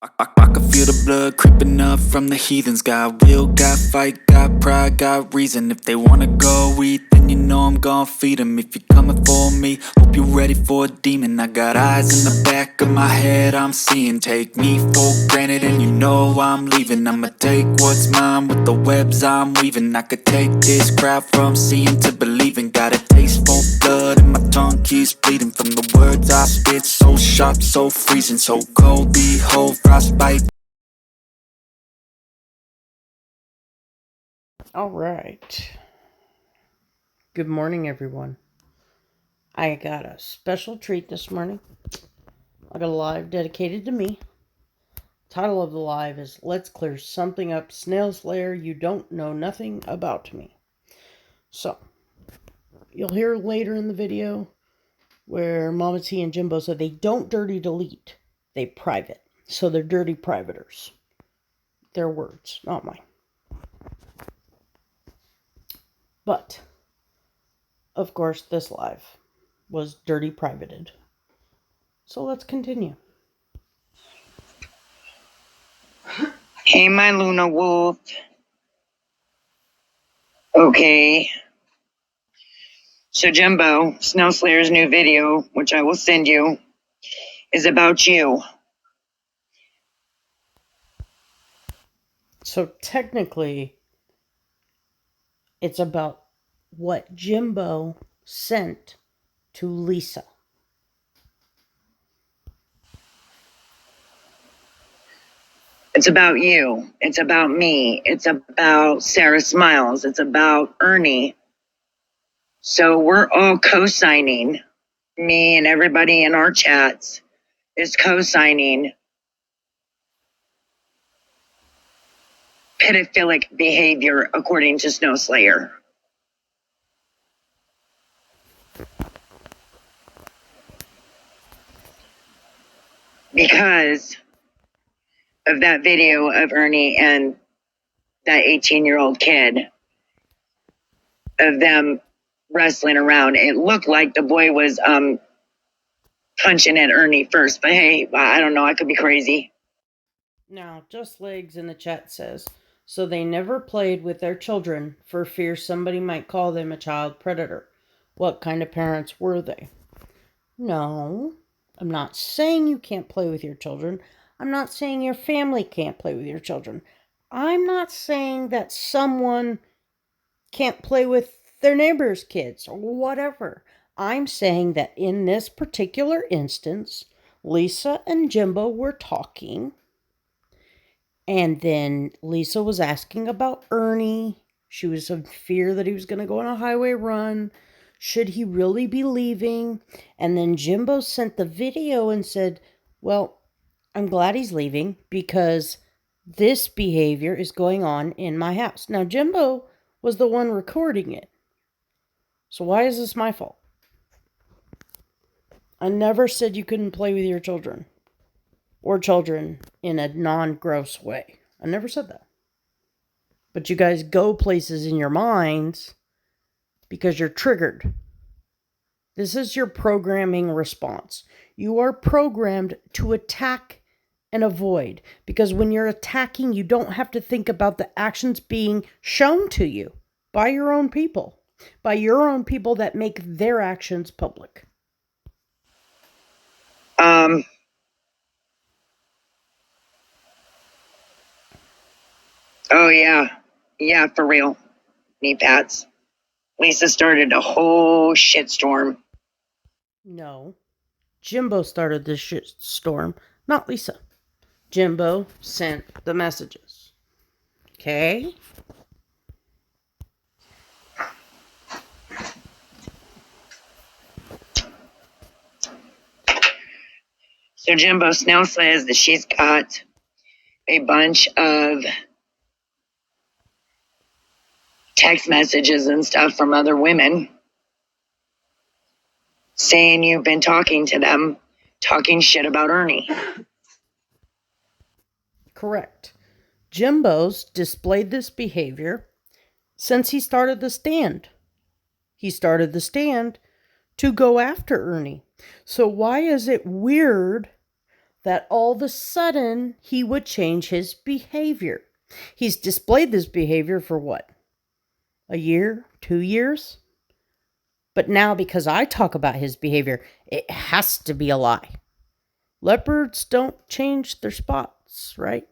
I can feel the blood creeping up from the heathens. Got will, got fight, got pride, got reason. If they wanna go eat, then you know I'm gon' feed them. If you're coming for me, hope you're ready for a demon. I got eyes in the back of my head, I'm seeing. Take me for granted and you know I'm leaving. I'ma take what's mine with the webs I'm weaving. I could take this crowd from seeing to believing. Got a taste for blood and my tongue keeps bleeding. From the words I spit, so sharp, so freezing, so cold, behold, frostbite. All right. Good morning, everyone. I got a special treat this morning. I got a live dedicated to me. Title of the live is Let's Clear Something Up, Snail Slayer, You Don't Know Nothing About Me. So, you'll hear later in the video where Mama T and Jimbo said they don't dirty delete, they private. So they're dirty privaters. Their words, not mine. But, of course, this live was dirty privated. So let's continue. Hey, my Luna Wolf. Okay. So, Jumbo, Snow Slayer's new video, which I will send you, is about you. So technically, it's about what Jimbo sent to Lisa. It's about you. It's about me. It's about Sarah Smiles. It's about Ernie. So we're all co-signing. Me and everybody in our chats is co-signing pedophilic behavior according to Snow Slayer. Because of that video of Ernie and that 18-year-old kid, of them wrestling around. It looked like the boy was punching at Ernie first, but hey, I don't know. I could be crazy. Now, Just Legs in the chat says, so they never played with their children for fear somebody might call them a child predator. What kind of parents were they? No, I'm not saying you can't play with your children. I'm not saying your family can't play with your children. I'm not saying that someone can't play with their neighbor's kids or whatever. I'm saying that in this particular instance, Lisa and Jimbo were talking, and then Lisa was asking about Ernie. She was in fear that he was going to go on a highway run. Should he really be leaving? And then Jimbo sent the video and said, well, I'm glad he's leaving because this behavior is going on in my house. Now, Jimbo was the one recording it. So why is this my fault? I never said you couldn't play with your children or children in a non-gross way. I never said that. But you guys go places in your minds because you're triggered. This is your programming response. You are programmed to attack and avoid, because when you're attacking, you don't have to think about the actions being shown to you by your own people. By your own people that make their actions public. Oh yeah, for real. Knee pads. Lisa started a whole shitstorm. No, Jimbo started this shitstorm, not Lisa. Jimbo sent the messages. Okay? So Jimbo Snell says that she's got a bunch of text messages and stuff from other women saying you've been talking to them, talking shit about Ernie. Correct. Jimbo's displayed this behavior since he started the stand. He started the stand to go after Ernie. So why is it weird that all of a sudden he would change his behavior. He's displayed this behavior for what? A year? 2 years? But now, because I talk about his behavior, it has to be a lie. Leopards don't change their spots, right?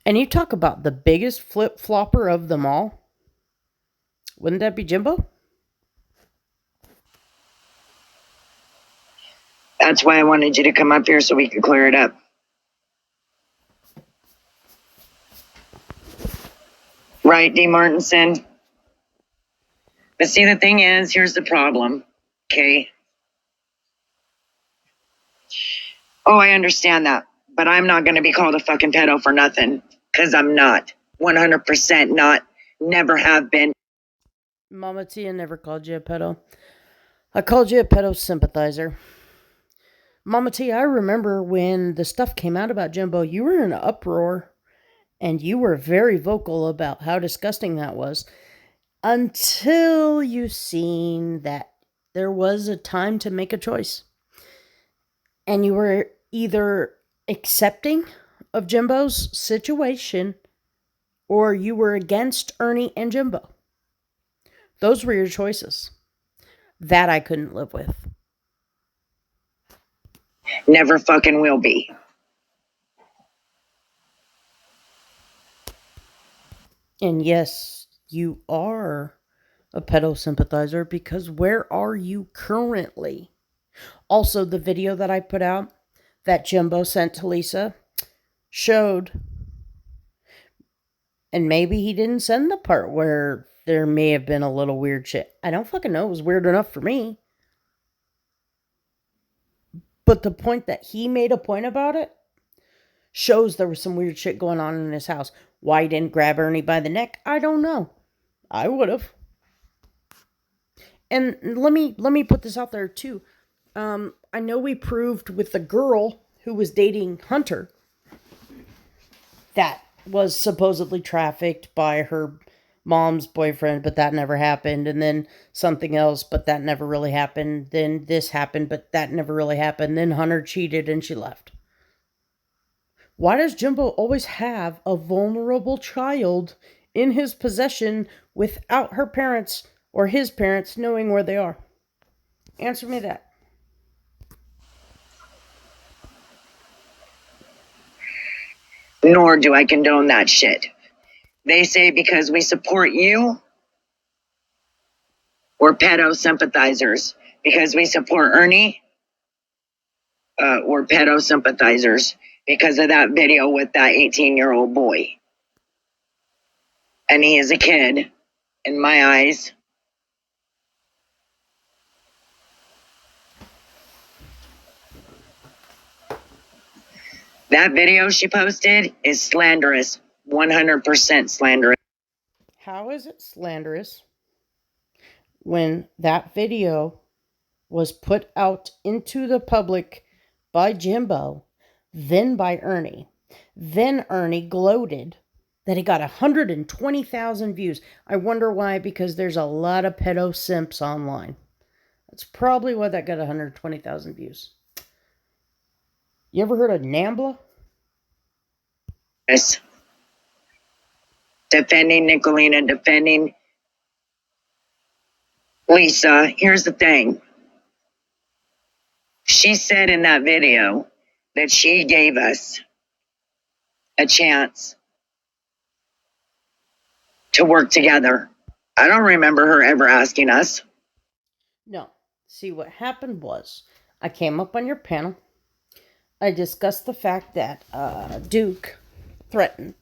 And you talk about the biggest flip-flopper of them all. Wouldn't that be Jimbo? That's why I wanted you to come up here so we could clear it up. Right, D. Martinson? But see, the thing is, here's the problem, okay? Oh, I understand that. But I'm not going to be called a fucking pedo for nothing. Because I'm not. 100% not. Never have been. Mama Tia never called you a pedo. I called you a pedo sympathizer. Mama Tia, I remember when the stuff came out about Jimbo, you were in an uproar. And you were very vocal about how disgusting that was. Until you seen that there was a time to make a choice. And you were either accepting of Jimbo's situation or you were against Ernie and Jimbo. Those were your choices. That I couldn't live with. Never fucking will be. And yes, you are a pedo sympathizer because where are you currently? Also, the video that I put out that Jimbo sent to Lisa showed, and maybe he didn't send the part where there may have been a little weird shit. I don't fucking know. It was weird enough for me. But the point that he made a point about it shows there was some weird shit going on in his house. Why he didn't grab Ernie by the neck, I don't know. I would have. And let me put this out there too. I know we proved with the girl who was dating Hunter that was supposedly trafficked by her mom's boyfriend, but that never happened. And then something else, but that never really happened. Then this happened, but that never really happened. Then Hunter cheated and she left. Why does Jimbo always have a vulnerable child in his possession without her parents or his parents knowing where they are? Answer me that. Nor do I condone that shit. They say because we support you, we're pedo sympathizers. Because we support Ernie, we're pedo sympathizers. Because of that video with that 18-year-old boy. And he is a kid, in my eyes. That video she posted is slanderous. 100% slanderous. How is it slanderous when that video was put out into the public by Jimbo, then by Ernie? Then Ernie gloated that he got 120,000 views. I wonder why, because there's a lot of pedo simps online. That's probably why that got 120,000 views. You ever heard of Nambla? Yes. Defending Nicolina, defending Lisa. Here's the thing. She said in that video that she gave us a chance to work together. I don't remember her ever asking us. No. See, what happened was, I came up on your panel. I discussed the fact that Duke threatened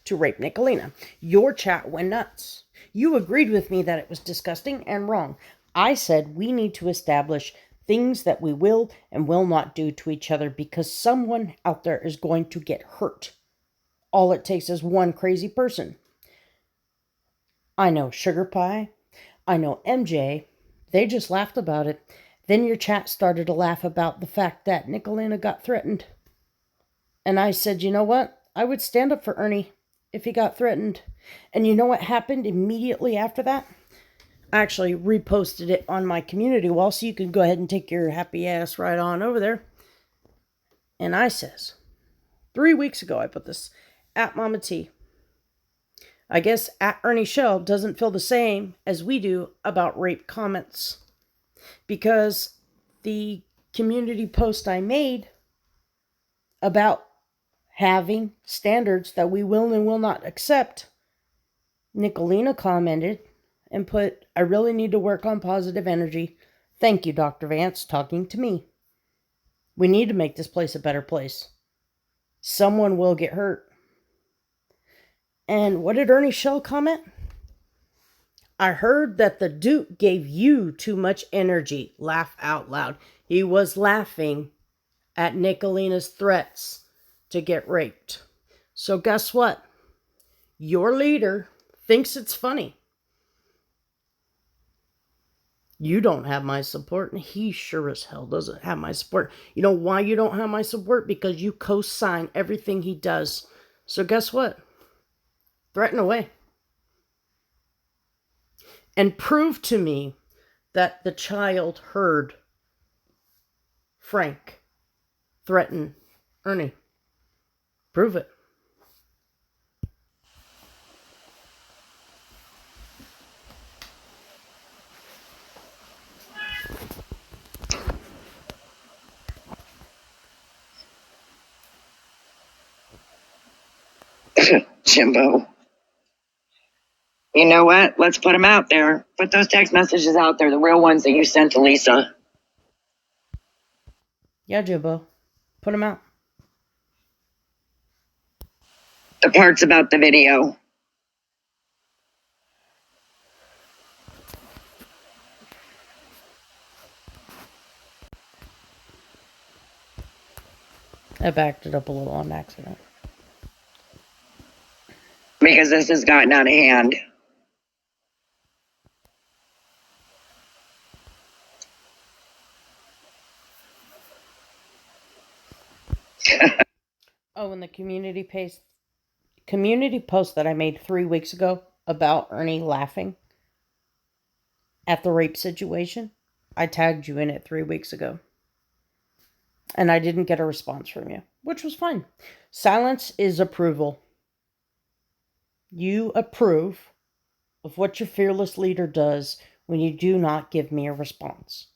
to rape Nicolina. Your chat went nuts. You agreed with me that it was disgusting and wrong. I said we need to establish things that we will and will not do to each other because someone out there is going to get hurt. All it takes is one crazy person. I know Sugar Pie. I know MJ. They just laughed about it. Then your chat started to laugh about the fact that Nicolina got threatened. And I said, you know what? I would stand up for Ernie if he got threatened. And you know what happened immediately after that? actually reposted it on my community wall, so you can go ahead and take your happy ass right on over there. And I says, 3 weeks ago I put this, at Mama T. I guess at Ernie Shell doesn't feel the same as we do about rape comments, because the community post I made about having standards that we will and will not accept, Nicolina commented and put, I really need to work on positive energy. Thank you, Dr. Vance, talking to me. We need to make this place a better place. Someone will get hurt. And what did Ernie Shell comment? I heard that the Duke gave you too much energy. Laugh out loud. He was laughing at Nicolina's threats to get raped. So guess what? Your leader thinks it's funny. You don't have my support, and he sure as hell doesn't have my support. You know why you don't have my support? Because you co-sign everything he does. So guess what? Threaten away. And prove to me that the child heard Frank threaten Ernie. Prove it. Jimbo. You know what? Let's put them out there. Put those text messages out there, the real ones that you sent to Lisa. Yeah, Jimbo. Put him out. The parts about the video. I backed it up a little on accident. Because this has gotten out of hand. Oh, and the community post that I made 3 weeks ago about Ernie laughing at the rape situation, I tagged you in it 3 weeks ago. And I didn't get a response from you, which was fine. Silence is approval. You approve of what your fearless leader does when you do not give me a response.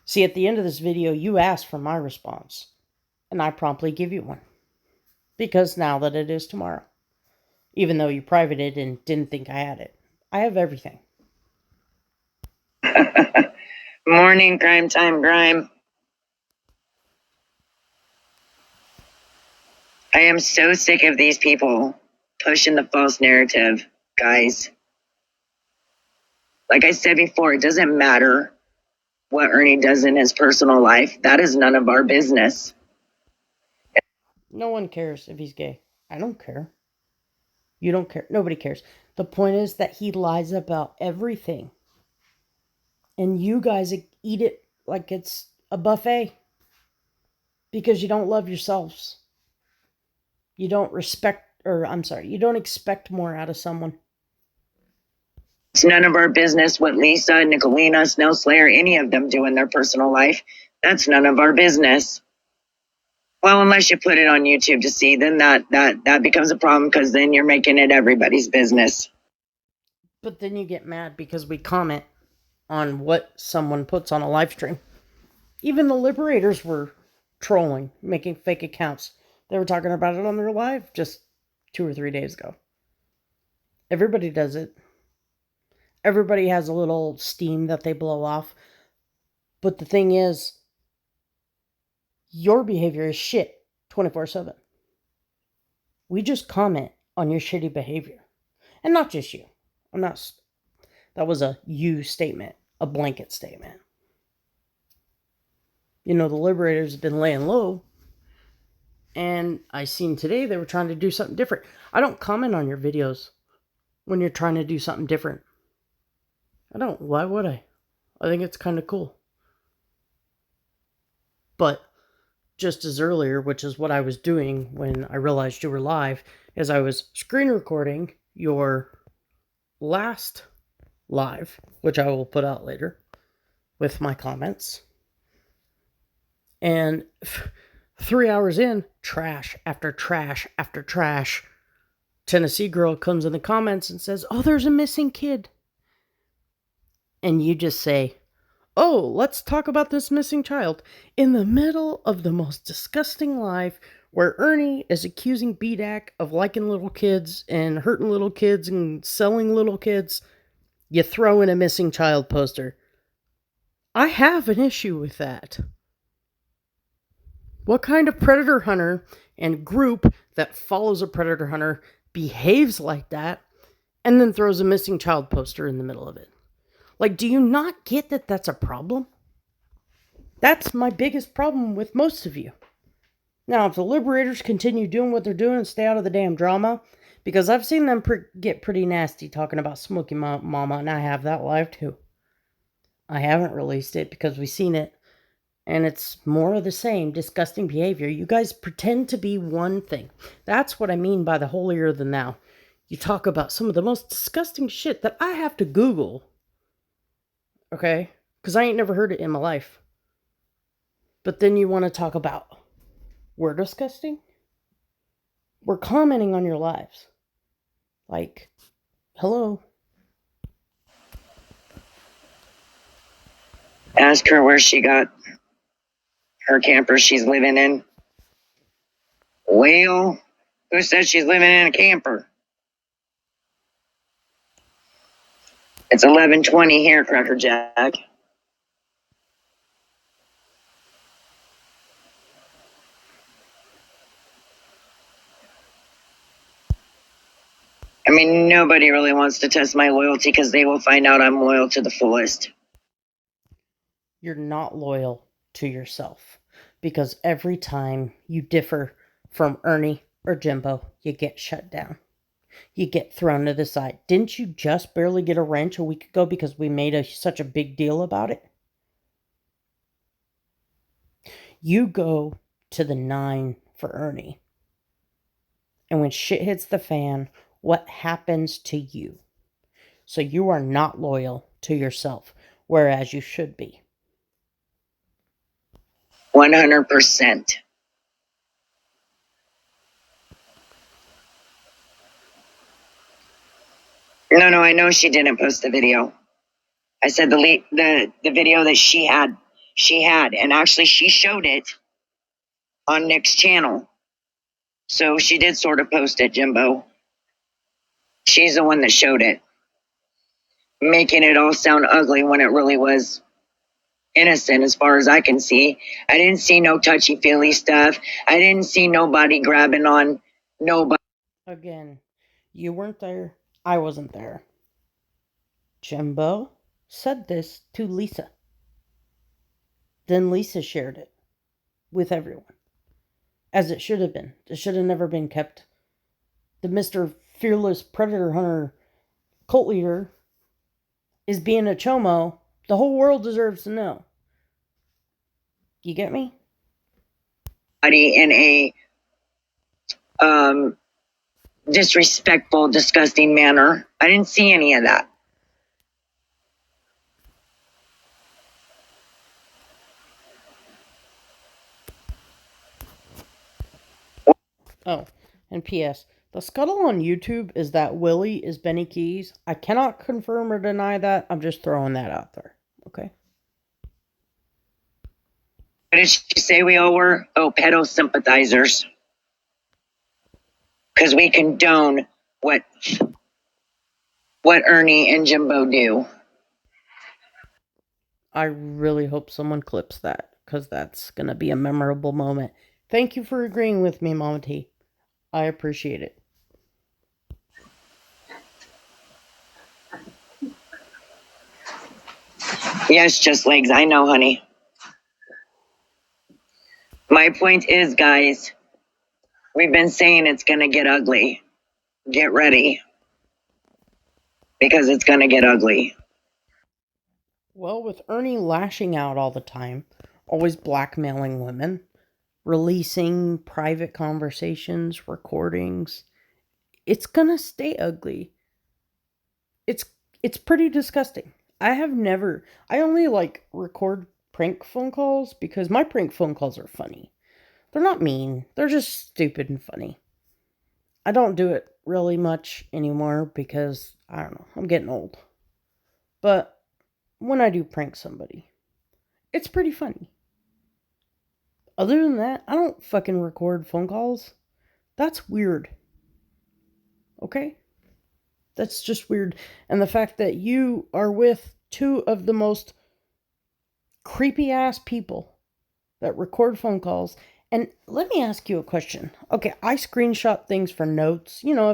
See, at the end of this video, you asked for my response, and I promptly give you one. Because now that it is tomorrow, even though you privated and didn't think I had it, I have everything. Morning, crime time, grime. I am so sick of these people pushing the false narrative, guys. Like I said before, it doesn't matter what Ernie does in his personal life. That is none of our business. No one cares if he's gay. I don't care. You don't care. Nobody cares. The point is that he lies about everything. And you guys eat it like it's a buffet. Because you don't love yourselves. You don't you don't expect more out of someone. It's none of our business what Lisa, Nicolina, Snail Slayer, any of them do in their personal life. That's none of our business. Well, unless you put it on YouTube to see, then that becomes a problem, because then you're making it everybody's business. But then you get mad because we comment on what someone puts on a live stream. Even the liberators were trolling, making fake accounts. They were talking about it on their live just 2 or 3 days ago. Everybody does it. Everybody has a little steam that they blow off. But the thing is, your behavior is shit 24/7. We just comment on your shitty behavior. And not just you. That was a you statement, a blanket statement. You know, the liberators have been laying low. And I seen today they were trying to do something different. I don't comment on your videos when you're trying to do something different. I don't. Why would I? I think it's kind of cool. But just as earlier, which is what I was doing when I realized you were live, is I was screen recording your last live, which I will put out later with my comments. And 3 hours in, trash after trash after trash. Tennessee girl comes in the comments and says, "Oh, there's a missing kid." And you just say, "Oh, let's talk about this missing child," in the middle of the most disgusting live where Ernie is accusing BDAC of liking little kids and hurting little kids and selling little kids. You throw in a missing child poster. I have an issue with that. What kind of predator hunter and group that follows a predator hunter behaves like that and then throws a missing child poster in the middle of it? Like, do you not get that that's a problem? That's my biggest problem with most of you. Now, if the liberators continue doing what they're doing and stay out of the damn drama, because I've seen them get pretty nasty talking about Smokey Mama, and I have that live too. I haven't released it because we've seen it, and it's more of the same disgusting behavior. You guys pretend to be one thing. That's what I mean by the holier than thou. You talk about some of the most disgusting shit that I have to Google. Okay? Because I ain't never heard it in my life. But then you want to talk about, we're disgusting? We're commenting on your lives. Like, hello? Ask her where she got her camper she's living in. Well, who says she's living in a camper? It's 11:20 here, Cracker Jack. I mean, nobody really wants to test my loyalty because they will find out I'm loyal to the fullest. You're not loyal to yourself. Because every time you differ from Ernie or Jimbo, you get shut down. You get thrown to the side. Didn't you just barely get a wrench a week ago because we made such a big deal about it? You go to the 9 for Ernie. And when shit hits the fan, what happens to you? So you are not loyal to yourself, whereas you should be. 100%. No, I know she didn't post the video. I said the video that she had, and actually she showed it on Nick's channel. So she did sort of post it, Jimbo. She's the one that showed it, making it all sound ugly when it really was innocent as far as I can see. I didn't see no touchy-feely stuff. I didn't see nobody grabbing on nobody. Again, you weren't there. I wasn't there. Jimbo said this to Lisa. Then Lisa shared it with everyone. As it should have been. It should have never been kept. The Mr. Fearless Predator Hunter cult leader is being a chomo. The whole world deserves to know. You get me? In a disrespectful, disgusting manner. I didn't see any of that. Oh, and P.S. The scuttle on YouTube is that Willie is Benny Keys. I cannot confirm or deny that. I'm just throwing that out there. Okay? What did she say we all were? Oh, pedo sympathizers. Because we condone what Ernie and Jimbo do. I really hope someone clips that, because that's going to be a memorable moment. Thank you for agreeing with me, Mama T. I appreciate it. Yes, just legs. I know, honey. My point is, guys, we've been saying it's going to get ugly. Get ready. Because it's going to get ugly. Well, with Ernie lashing out all the time, always blackmailing women, releasing private conversations, recordings, it's gonna stay ugly. it's pretty disgusting. I only like record prank phone calls because my prank phone calls are funny. They're not mean. They're just stupid and funny. I don't do it really much anymore because I don't know, I'm getting old. But when I do prank somebody, it's pretty funny. Other than that, I don't fucking record phone calls. That's weird. Okay? That's just weird. And the fact that you are with two of the most creepy ass people that record phone calls. And let me ask you a question. Okay, I screenshot things for notes. You know,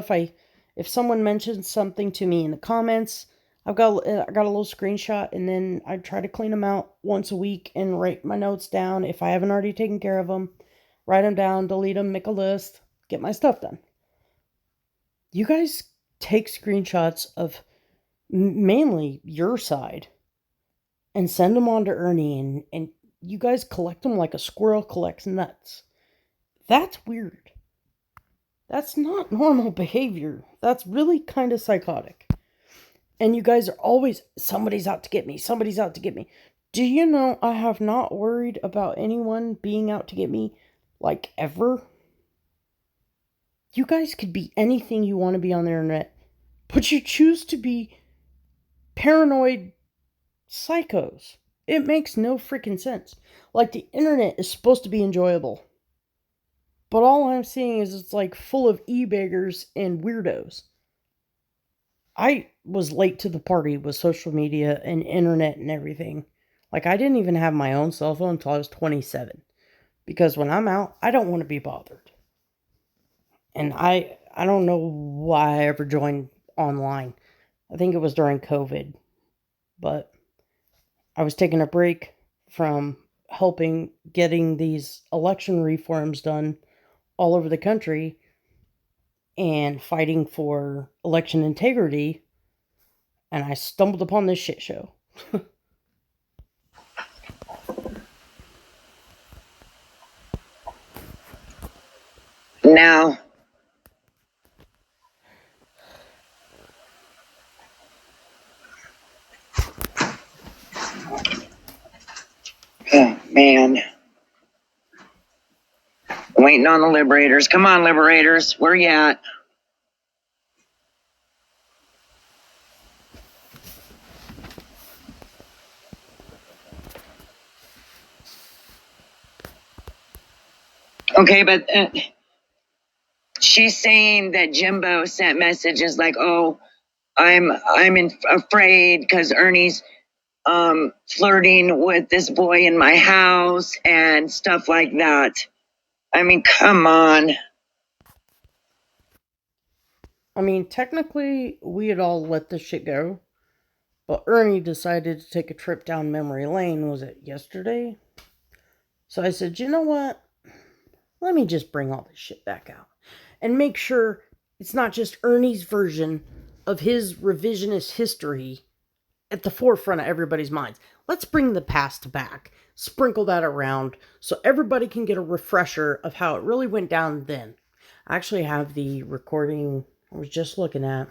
if someone mentions something to me in the comments, I got a little screenshot, and then I try to clean them out once a week and write my notes down if I haven't already taken care of them. Write them down, delete them, make a list, get my stuff done. You guys take screenshots of mainly your side and send them on to Ernie, and you guys collect them like a squirrel collects nuts. That's weird. That's not normal behavior. That's really kind of psychotic. And you guys are always, somebody's out to get me, somebody's out to get me. Do you know I have not worried about anyone being out to get me, like, ever? You guys could be anything you want to be on the internet, but you choose to be paranoid psychos. It makes no freaking sense. Like, the internet is supposed to be enjoyable. But all I'm seeing is it's like full of e-beggars and weirdos. I was late to the party with social media and internet and everything. Like, I didn't even have my own cell phone until I was 27. Because when I'm out, I don't want to be bothered. And I don't know why I ever joined online. I think it was during COVID. But I was taking a break from helping getting these election reforms done all over the country and fighting for election integrity, and I stumbled upon this shit show. Now, oh man, waiting on the liberators. Come on, liberators, where you at? Okay, but she's saying that Jimbo sent messages like, "Oh, afraid because Ernie's flirting with this boy in my house and stuff like that." I mean, come on. I mean, technically, we had all let this shit go, but Ernie decided to take a trip down memory lane. Was it yesterday? So I said, you know what? Let me just bring all this shit back out and make sure it's not just Ernie's version of his revisionist history at the forefront of everybody's minds. Let's bring the past back, sprinkle that around so everybody can get a refresher of how it really went down then. I actually have the recording I was just looking at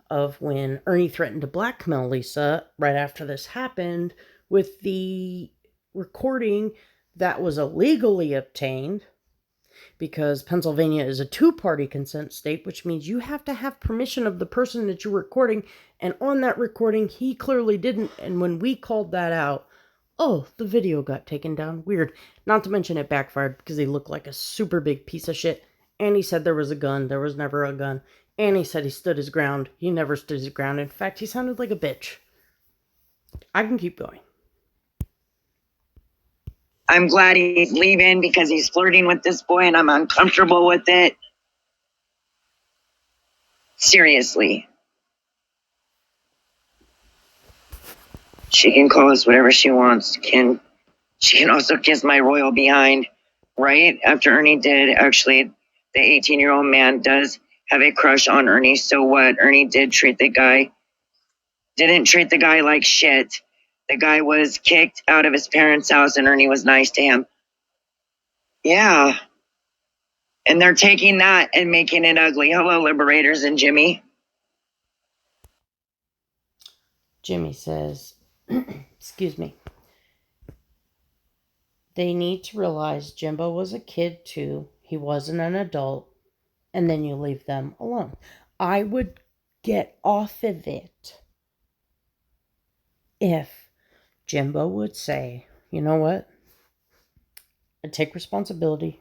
of when Ernie threatened to blackmail Lisa right after this happened with the recording that was illegally obtained because Pennsylvania is a two-party consent state, which means you have to have permission of the person that you're recording, and on that recording, he clearly didn't, and when we called that out, oh, the video got taken down. Weird. Not to mention it backfired because he looked like a super big piece of shit, and he said there was a gun. There was never a gun. And he said he stood his ground. He never stood his ground. In fact, he sounded like a bitch. I can keep going. I'm glad he's leaving because he's flirting with this boy and I'm uncomfortable with it. Seriously. She can call us whatever she wants. She can also kiss my royal behind, right? After Ernie did. Actually, the 18-year-old man does have a crush on Ernie. So what? Ernie didn't treat the guy like shit. The guy was kicked out of his parents' house and Ernie was nice to him. Yeah. And they're taking that and making it ugly. Hello, liberators and Jimmy. Jimmy says, excuse me, they need to realize Jimbo was a kid too. He wasn't an adult. And then you leave them alone. I would get off of it if Jimbo would say, you know what? I take responsibility.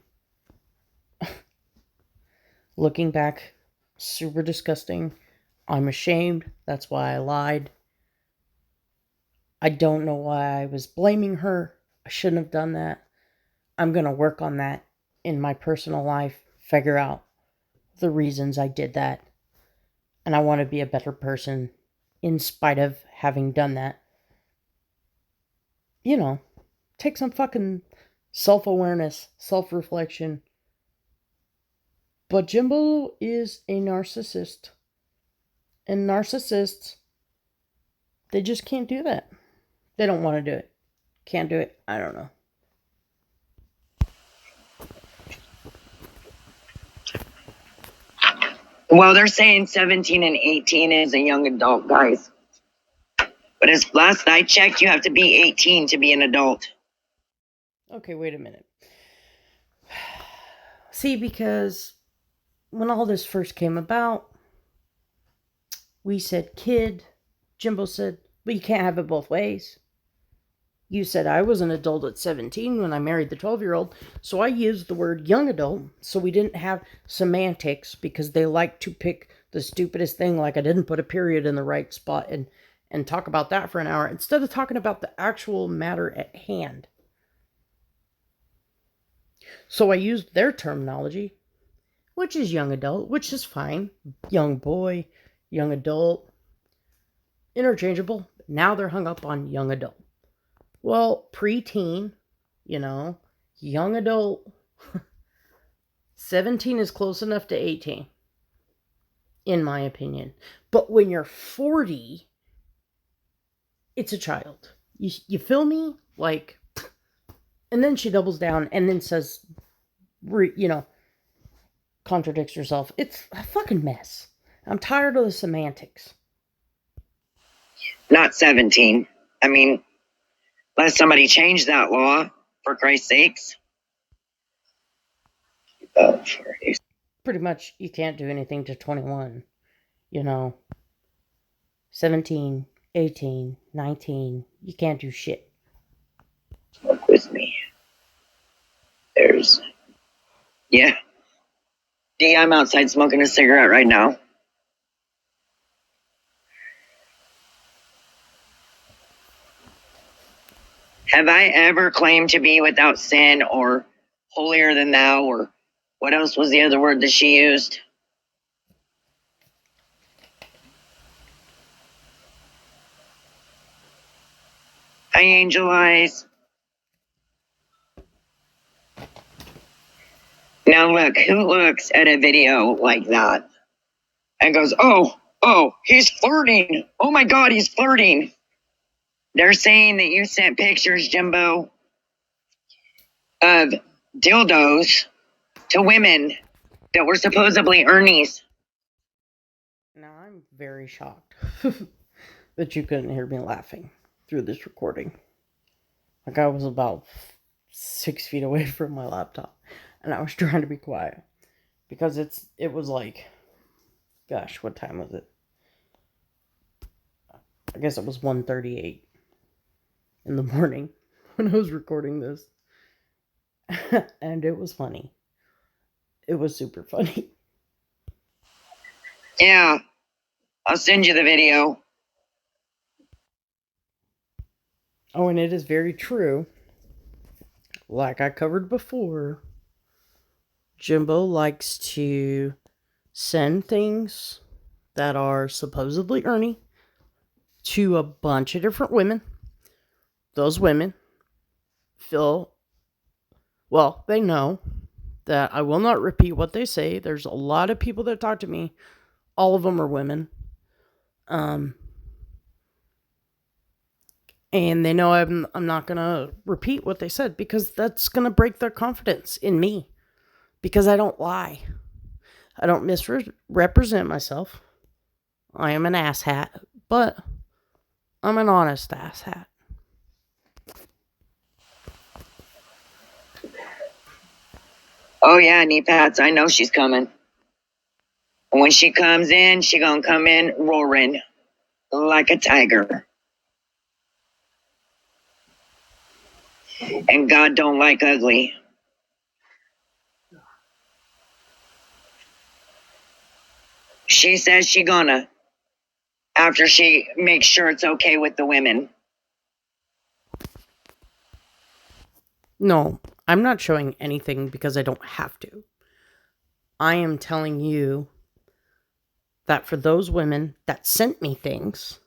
Looking back, super disgusting. I'm ashamed. That's why I lied. I don't know why I was blaming her. I shouldn't have done that. I'm going to work on that in my personal life, figure out the reasons I did that. And I want to be a better person in spite of having done that. You know, take some fucking self-awareness, self-reflection. But Jimbo is a narcissist. And narcissists, they just can't do that. They don't want to do it. Can't do it. I don't know. Well, they're saying 17 and 18 is a young adult, guys. But as last I checked, you have to be 18 to be an adult. Okay, wait a minute. See, because when all this first came about, we said kid. Jimbo said, but you can't have it both ways. You said I was an adult at 17 when I married the 12-year-old, so I used the word young adult so we didn't have semantics because they like to pick the stupidest thing like I didn't put a period in the right spot and talk about that for an hour instead of talking about the actual matter at hand. So I used their terminology, which is young adult, which is fine. Young boy, young adult, interchangeable. Now they're hung up on young adult. Well, preteen, young adult. 17 is close enough to 18, in my opinion. But when you're 40, it's a child. You feel me? Like, and then she doubles down and then says, contradicts herself. It's a fucking mess. I'm tired of the semantics. Not 17. I mean, let somebody change that law, for Christ's sakes. Pretty much, you can't do anything to 21. 17, 18, 19, you can't do shit. Smoke with me. Yeah. D, I'm outside smoking a cigarette right now. Have I ever claimed to be without sin or holier than thou, or what else was the other word that she used? Hi, Angel Eyes. Now look, who looks at a video like that and goes, oh, he's flirting. Oh my God, he's flirting. They're saying that you sent pictures, Jimbo, of dildos to women that were supposedly Ernie's. Now, I'm very shocked that you couldn't hear me laughing through this recording. Like, I was about 6 feet away from my laptop, and I was trying to be quiet. Because it was like, gosh, what time was it? I guess it was 1:38 in the morning when I was recording this. And it was funny. It was super funny. Yeah, I'll send you the video. Oh, and it is very true. Like I covered before, Jimbo likes to send things that are supposedly Ernie to a bunch of different women. Those women they know that I will not repeat what they say. There's a lot of people that talk to me. All of them are women. And they know I'm not going to repeat what they said because that's going to break their confidence in me. Because I don't lie. I don't misrepresent myself. I am an asshat. But I'm an honest asshat. Oh yeah, knee pads. I know she's coming. When she comes in, she gonna come in roaring like a tiger. And God don't like ugly. She says she gonna, after she makes sure it's okay with the women. No, I'm not showing anything because I don't have to. I am telling you that for those women that sent me things,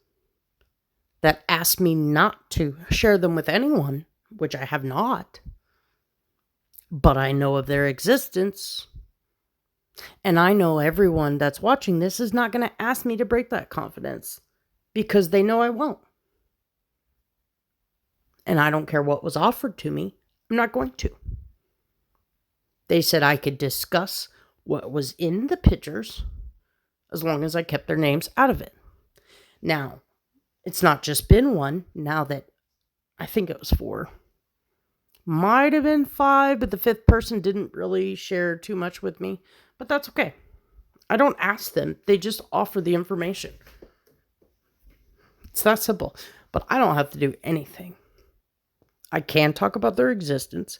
that asked me not to share them with anyone, which I have not, but I know of their existence, and I know everyone that's watching this is not going to ask me to break that confidence because they know I won't. And I don't care what was offered to me, I'm not going to. They said I could discuss what was in the pictures as long as I kept their names out of it. Now, it's not just been one, now that I think it was 4. Might have been 5, but the 5th person didn't really share too much with me. But that's okay. I don't ask them, they just offer the information. It's that simple. But I don't have to do anything. I can talk about their existence.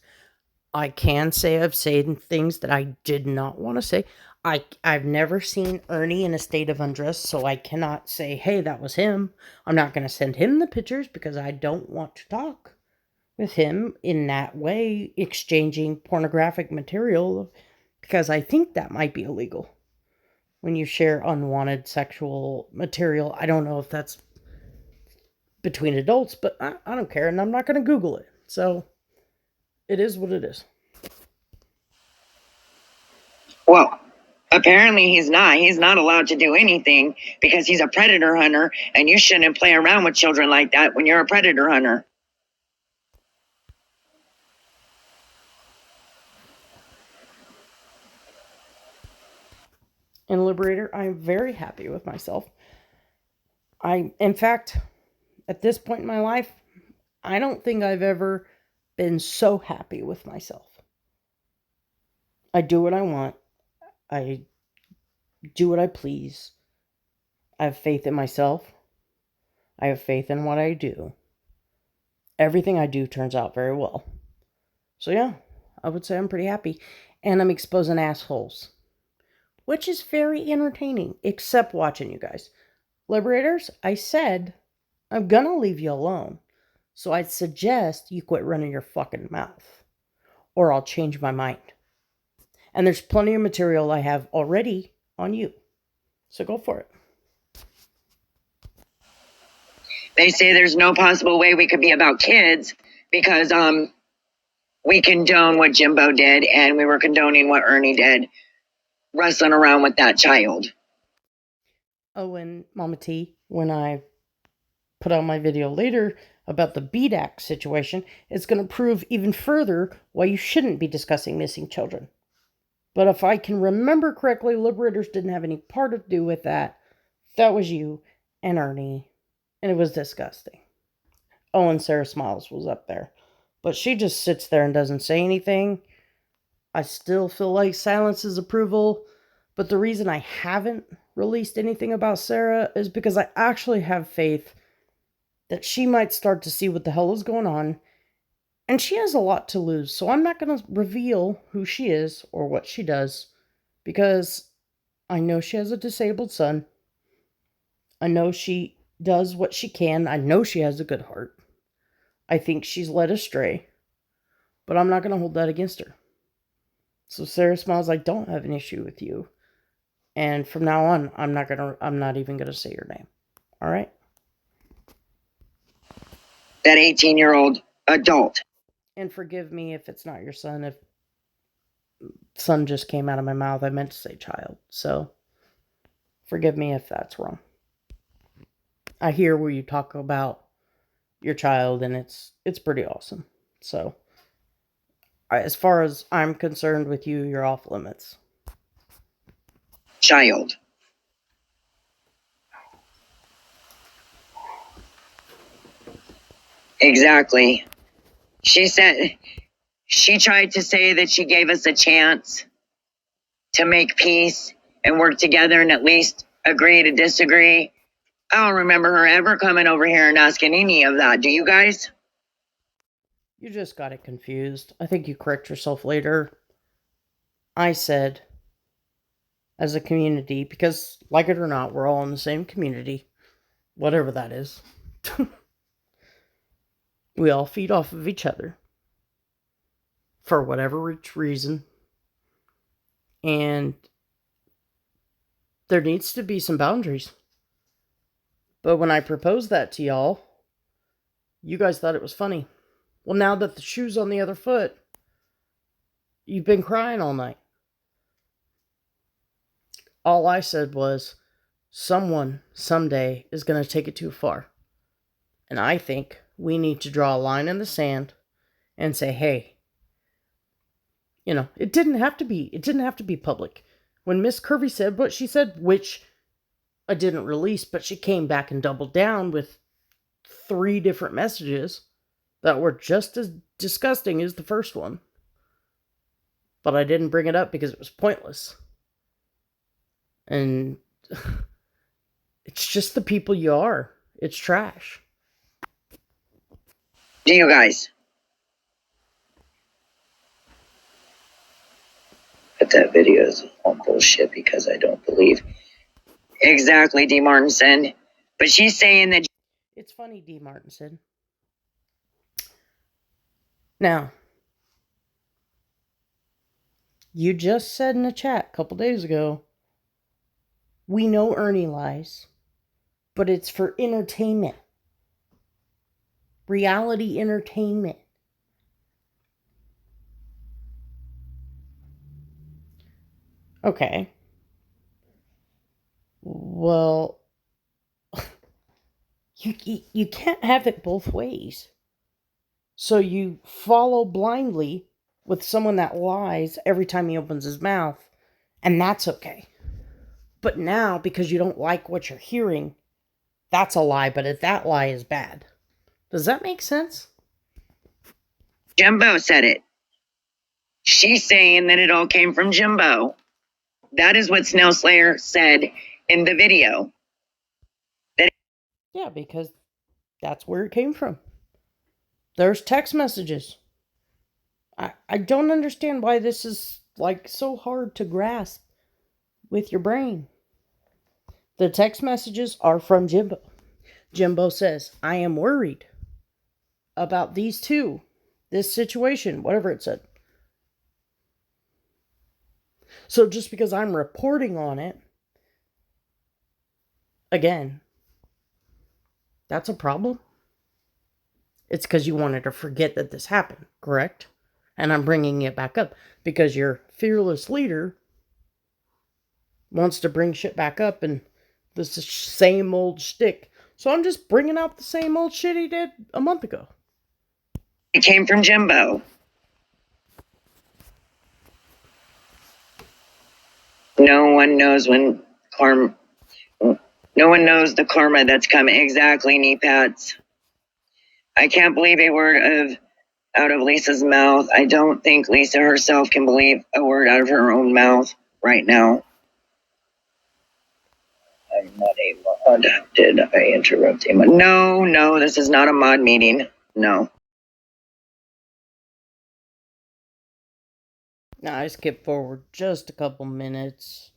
I can say I've said things that I did not want to say. I've never seen Ernie in a state of undress, so I cannot say, hey, that was him. I'm not going to send him the pictures because I don't want to talk with him in that way, exchanging pornographic material, because I think that might be illegal. When you share unwanted sexual material, I don't know if that's between adults, but I don't care, and I'm not going to Google it. So it is what it is. Well, apparently he's not. He's not allowed to do anything because he's a predator hunter, and you shouldn't play around with children like that when you're a predator hunter. And Liberator, I'm very happy with myself. In fact, at this point in my life, I don't think I've ever been so happy with myself. I do what I want. I do what I please. I have faith in myself. I have faith in what I do. Everything I do turns out very well. So yeah, I would say I'm pretty happy. And I'm exposing assholes, which is very entertaining, except watching you guys. Liberators, I said I'm gonna leave you alone. So I'd suggest you quit running your fucking mouth, or I'll change my mind. And there's plenty of material I have already on you. So go for it. They say there's no possible way we could be about kids because we condone what Jimbo did, and we were condoning what Ernie did, wrestling around with that child. Oh, and Mama T, when I put out my video later about the BDAC situation, it's going to prove even further why you shouldn't be discussing missing children. But if I can remember correctly, Liberators didn't have any part to do with that. That was you and Ernie, and it was disgusting. Oh, and Sarah Smiles was up there. But she just sits there and doesn't say anything. I still feel like silence is approval. But the reason I haven't released anything about Sarah is because I actually have faith that she might start to see what the hell is going on. And she has a lot to lose. So I'm not going to reveal who she is or what she does. Because I know she has a disabled son. I know she does what she can. I know she has a good heart. I think she's led astray. But I'm not going to hold that against her. So Sarah Smiles, I don't have an issue with you. And from now on, I'm not even going to say your name. All right? That 18-year-old adult. And forgive me if it's not your son. If son just came out of my mouth, I meant to say child. So forgive me if that's wrong. I hear where you talk about your child, and it's pretty awesome. So as far as I'm concerned with you, you're off limits. Child. Exactly. She said she tried to say that she gave us a chance to make peace and work together and at least agree to disagree. I don't remember her ever coming over here and asking any of that. Do you guys? You just got it confused. I think you correct yourself later. I said, as a community, because like it or not, we're all in the same community, whatever that is. We all feed off of each other for whatever reason. And there needs to be some boundaries. But when I proposed that to y'all, you guys thought it was funny. Well, now that the shoe's on the other foot, you've been crying all night. All I said was, someone someday is going to take it too far. And I think we need to draw a line in the sand and say, hey, it didn't have to be public. When Miss Curvy said what she said, which I didn't release, but she came back and doubled down with 3 different messages that were just as disgusting as the first one. But I didn't bring it up because it was pointless. And it's just the people you are. It's trash. Do you guys? But that video is all bullshit because I don't believe. Exactly, D. Martinson. But she's saying that. It's funny, D. Martinson. Now, you just said in the chat a couple days ago, we know Ernie lies, but it's for entertainment. Reality entertainment. Okay. Well, you can't have it both ways. So you follow blindly with someone that lies every time he opens his mouth, and that's okay. But now, because you don't like what you're hearing, that's a lie, but if that lie is bad. Does that make sense? Jimbo said it. She's saying that it all came from Jimbo. That is what Snail Slayer said in the video. Yeah, because that's where it came from. There's text messages. I don't understand why this is so hard to grasp with your brain. The text messages are from Jimbo. Jimbo says, I am worried about these two, this situation, whatever it said. So just because I'm reporting on it, again, that's a problem. It's because you wanted to forget that this happened, correct? And I'm bringing it back up because your fearless leader wants to bring shit back up and this is same old shtick. So I'm just bringing out the same old shit he did a month ago. It came from Jimbo. No one knows when no one knows the karma that's coming. Exactly, knee pads. I can't believe a word out of Lisa's mouth. I don't think Lisa herself can believe a word out of her own mouth right now. I'm not a mod. Did I interrupt him? No, this is not a mod meeting. No. Now I skipped forward just a couple minutes.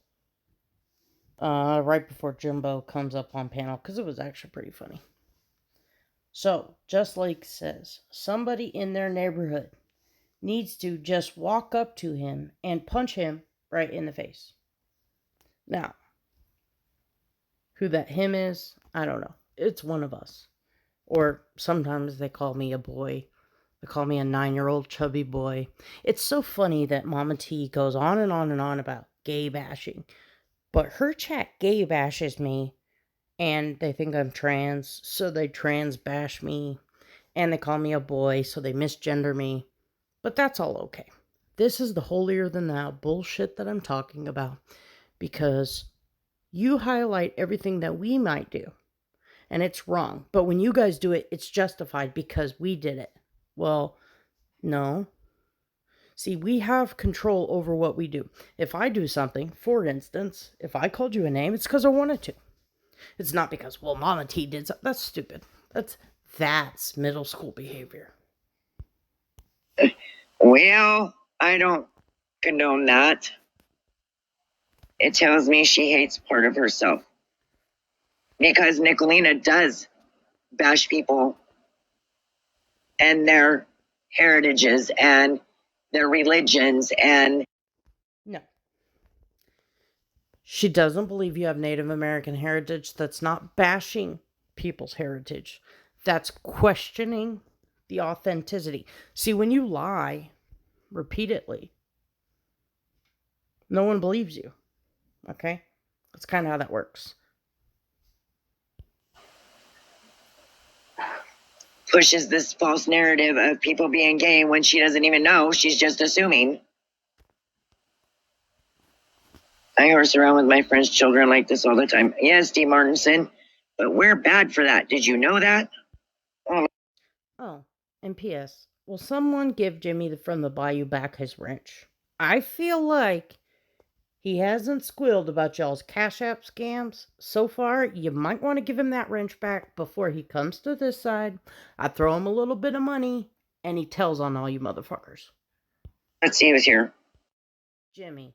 Right before Jimbo comes up on panel, because it was actually pretty funny. So, Just Like says, somebody in their neighborhood needs to just walk up to him and punch him right in the face. Now, who that him is, I don't know. It's one of us. Or sometimes they call me a boy. They call me a 9-year-old chubby boy. It's so funny that Mama T goes on and on and on about gay bashing. But her chat gay bashes me, and they think I'm trans, so they trans bash me, and they call me a boy, so they misgender me. But that's all okay. This is the holier than thou bullshit that I'm talking about, because you highlight everything that we might do, and it's wrong. But when you guys do it, it's justified because we did it. Well, no. See, we have control over what we do. If I do something, for instance, if I called you a name, it's because I wanted to. It's not because, well, Mama T did something. That's stupid. That's middle school behavior. Well, I don't condone that. It tells me she hates part of herself. Because Nicolina does bash people and their heritages and their religions and... No. She doesn't believe you have Native American heritage. That's not bashing people's heritage. That's questioning the authenticity. See, when you lie repeatedly, no one believes you. Okay? That's kind of how that works. Pushes this false narrative of people being gay when she doesn't even know. She's just assuming. I horse around with my friends' children like this all the time. Yes, Steve Martinson, but we're bad for that. Did you know that? Oh, and P.S. Will someone give Jimmy from the Bayou back his wrench? I feel like he hasn't squealed about y'all's Cash App scams. So far, you might want to give him that wrench back before he comes to this side. I throw him a little bit of money, and he tells on all you motherfuckers. Let's see who's here. Jimmy,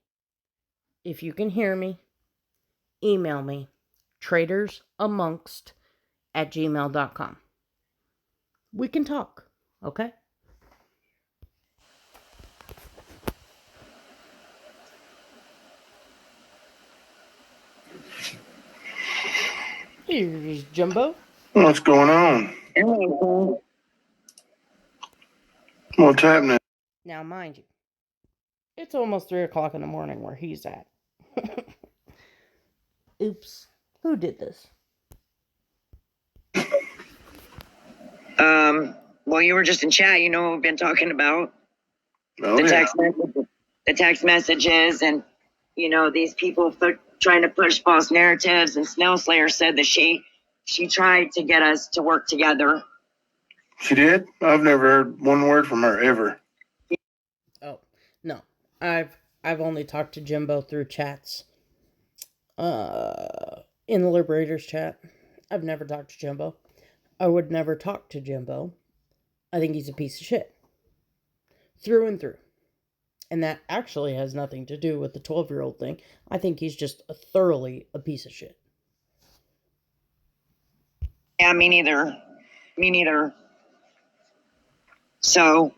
if you can hear me, email me, tradersamongst@gmail.com. We can talk, okay? Here's Jumbo. What's going on? What's happening? Now, mind you, it's almost 3 o'clock in the morning where he's at. Oops. Who did this? Well, you were just in chat. You know what we've been talking about. Oh, the yeah. text messages, and these people trying to push false narratives. And Snail Slayer said that she tried to get us to work together. She did? I've never heard one word from her ever. Oh, no. I've only talked to Jimbo through chats. In the Liberators chat. I've never talked to Jimbo. I would never talk to Jimbo. I think he's a piece of shit. Through and through. And that actually has nothing to do with the 12-year-old thing. I think he's just thoroughly a piece of shit. Yeah, me neither. So,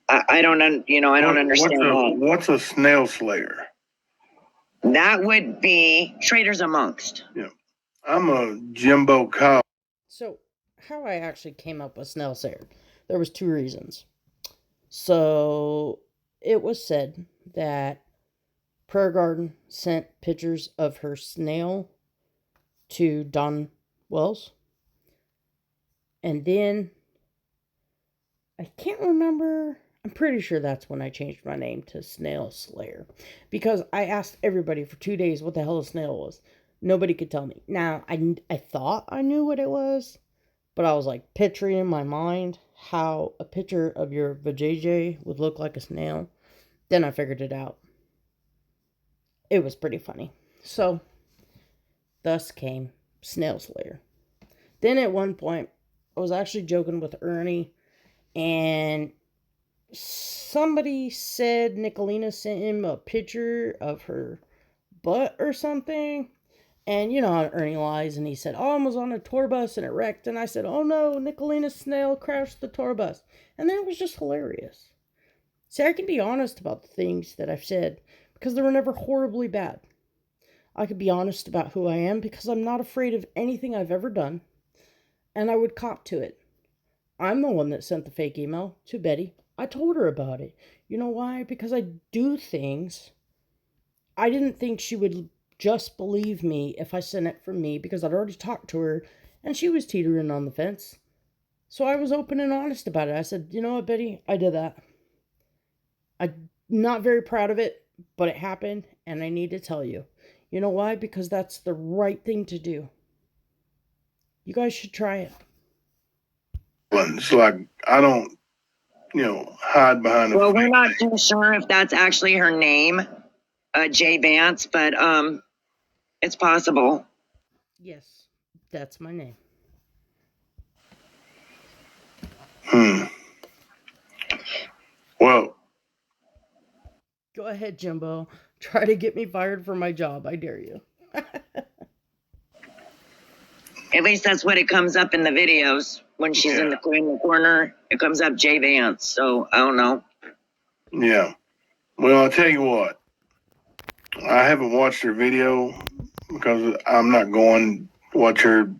I don't understand. What's a snail slayer? That would be Traders Amongst. Yeah. I'm a Jimbo cow. So, how I actually came up with Snail Slayer, there was 2 reasons. So, it was said that Prayer Garden sent pictures of her snail to Don Wells. And then, I can't remember, I'm pretty sure that's when I changed my name to Snail Slayer. Because I asked everybody for 2 days what the hell a snail was. Nobody could tell me. Now, I thought I knew what it was, but I was like picturing in my mind how a picture of your vajayjay would look like a snail. Then I figured it out. It was pretty funny. So, thus came Snail Slayer. Then at one point, I was actually joking with Ernie, and somebody said Nicolina sent him a picture of her butt or something. And you know how Ernie lies, and he said, oh, I was on a tour bus and it wrecked. And I said, oh no, Nicolina's snail crashed the tour bus. And then it was just hilarious. See, I can be honest about the things that I've said because they were never horribly bad. I could be honest about who I am because I'm not afraid of anything I've ever done. And I would cop to it. I'm the one that sent the fake email to Betty. I told her about it. You know why? Because I do things. I didn't think she would just believe me if I sent it from me because I'd already talked to her and she was teetering on the fence. So I was open and honest about it. I said, you know what, Betty? I did that. I'm not very proud of it, but it happened and I need to tell you. You know why? Because that's the right thing to do. You guys should try it. It's like I don't, hide behind the. Well, we're not too sure if that's actually her name, Jay Vance, but it's possible. Yes, that's my name. Well, Go ahead, Jimbo. Try to get me fired from my job. I dare you. At least that's what it comes up in the videos. When she's in the corner, it comes up Jay Vance. So I don't know. Yeah. Well, I'll tell you what. I haven't watched her video because I'm not going to watch her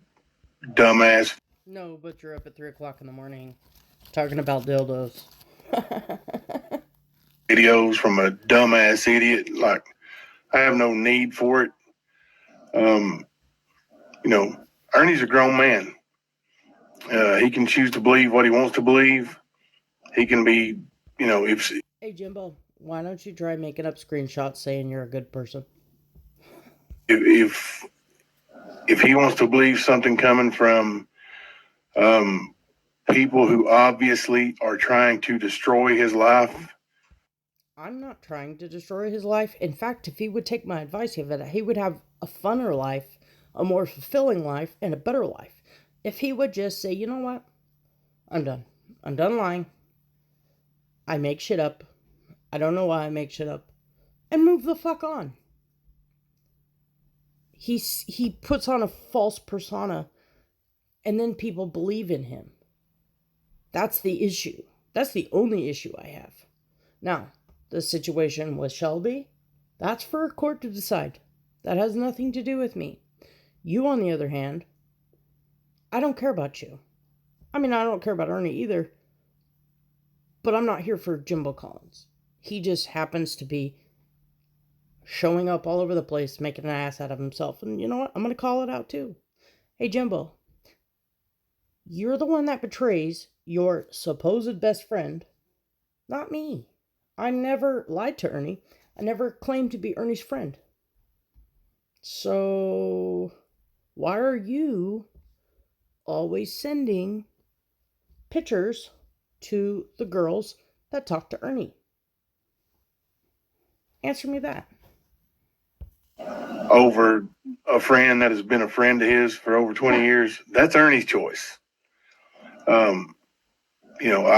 dumbass No, but you're up at 3 o'clock in the morning talking about dildos. videos from a dumbass idiot. Like, I have no need for it. Ernie's a grown man. He can choose to believe what he wants to believe. He can be, if Hey, Jimbo, why don't you try making up screenshots saying you're a good person? if he wants to believe something coming from people who obviously are trying to destroy his life. I'm not trying to destroy his life. In fact, if he would take my advice, he would have a funner life, a more fulfilling life, and a better life. If he would just say, you know what? I'm done. I'm done lying. I make shit up. I don't know why I make shit up. And move the fuck on. He puts on a false persona, and then people believe in him. That's the issue. That's the only issue I have. Now, the situation with Shelby, that's for a court to decide. That has nothing to do with me. You, on the other hand, I don't care about you. I mean, I don't care about Ernie either. But I'm not here for Jimbo Collins. He just happens to be showing up all over the place, making an ass out of himself. And you know what? I'm going to call it out too. Hey, Jimbo, you're the one that betrays your supposed best friend, not me. I never lied to Ernie. I never claimed to be Ernie's friend. So, why are you always sending pictures to the girls that talk to Ernie? Answer me that. Over a friend that has been a friend of his for over 20 years, that's Ernie's choice.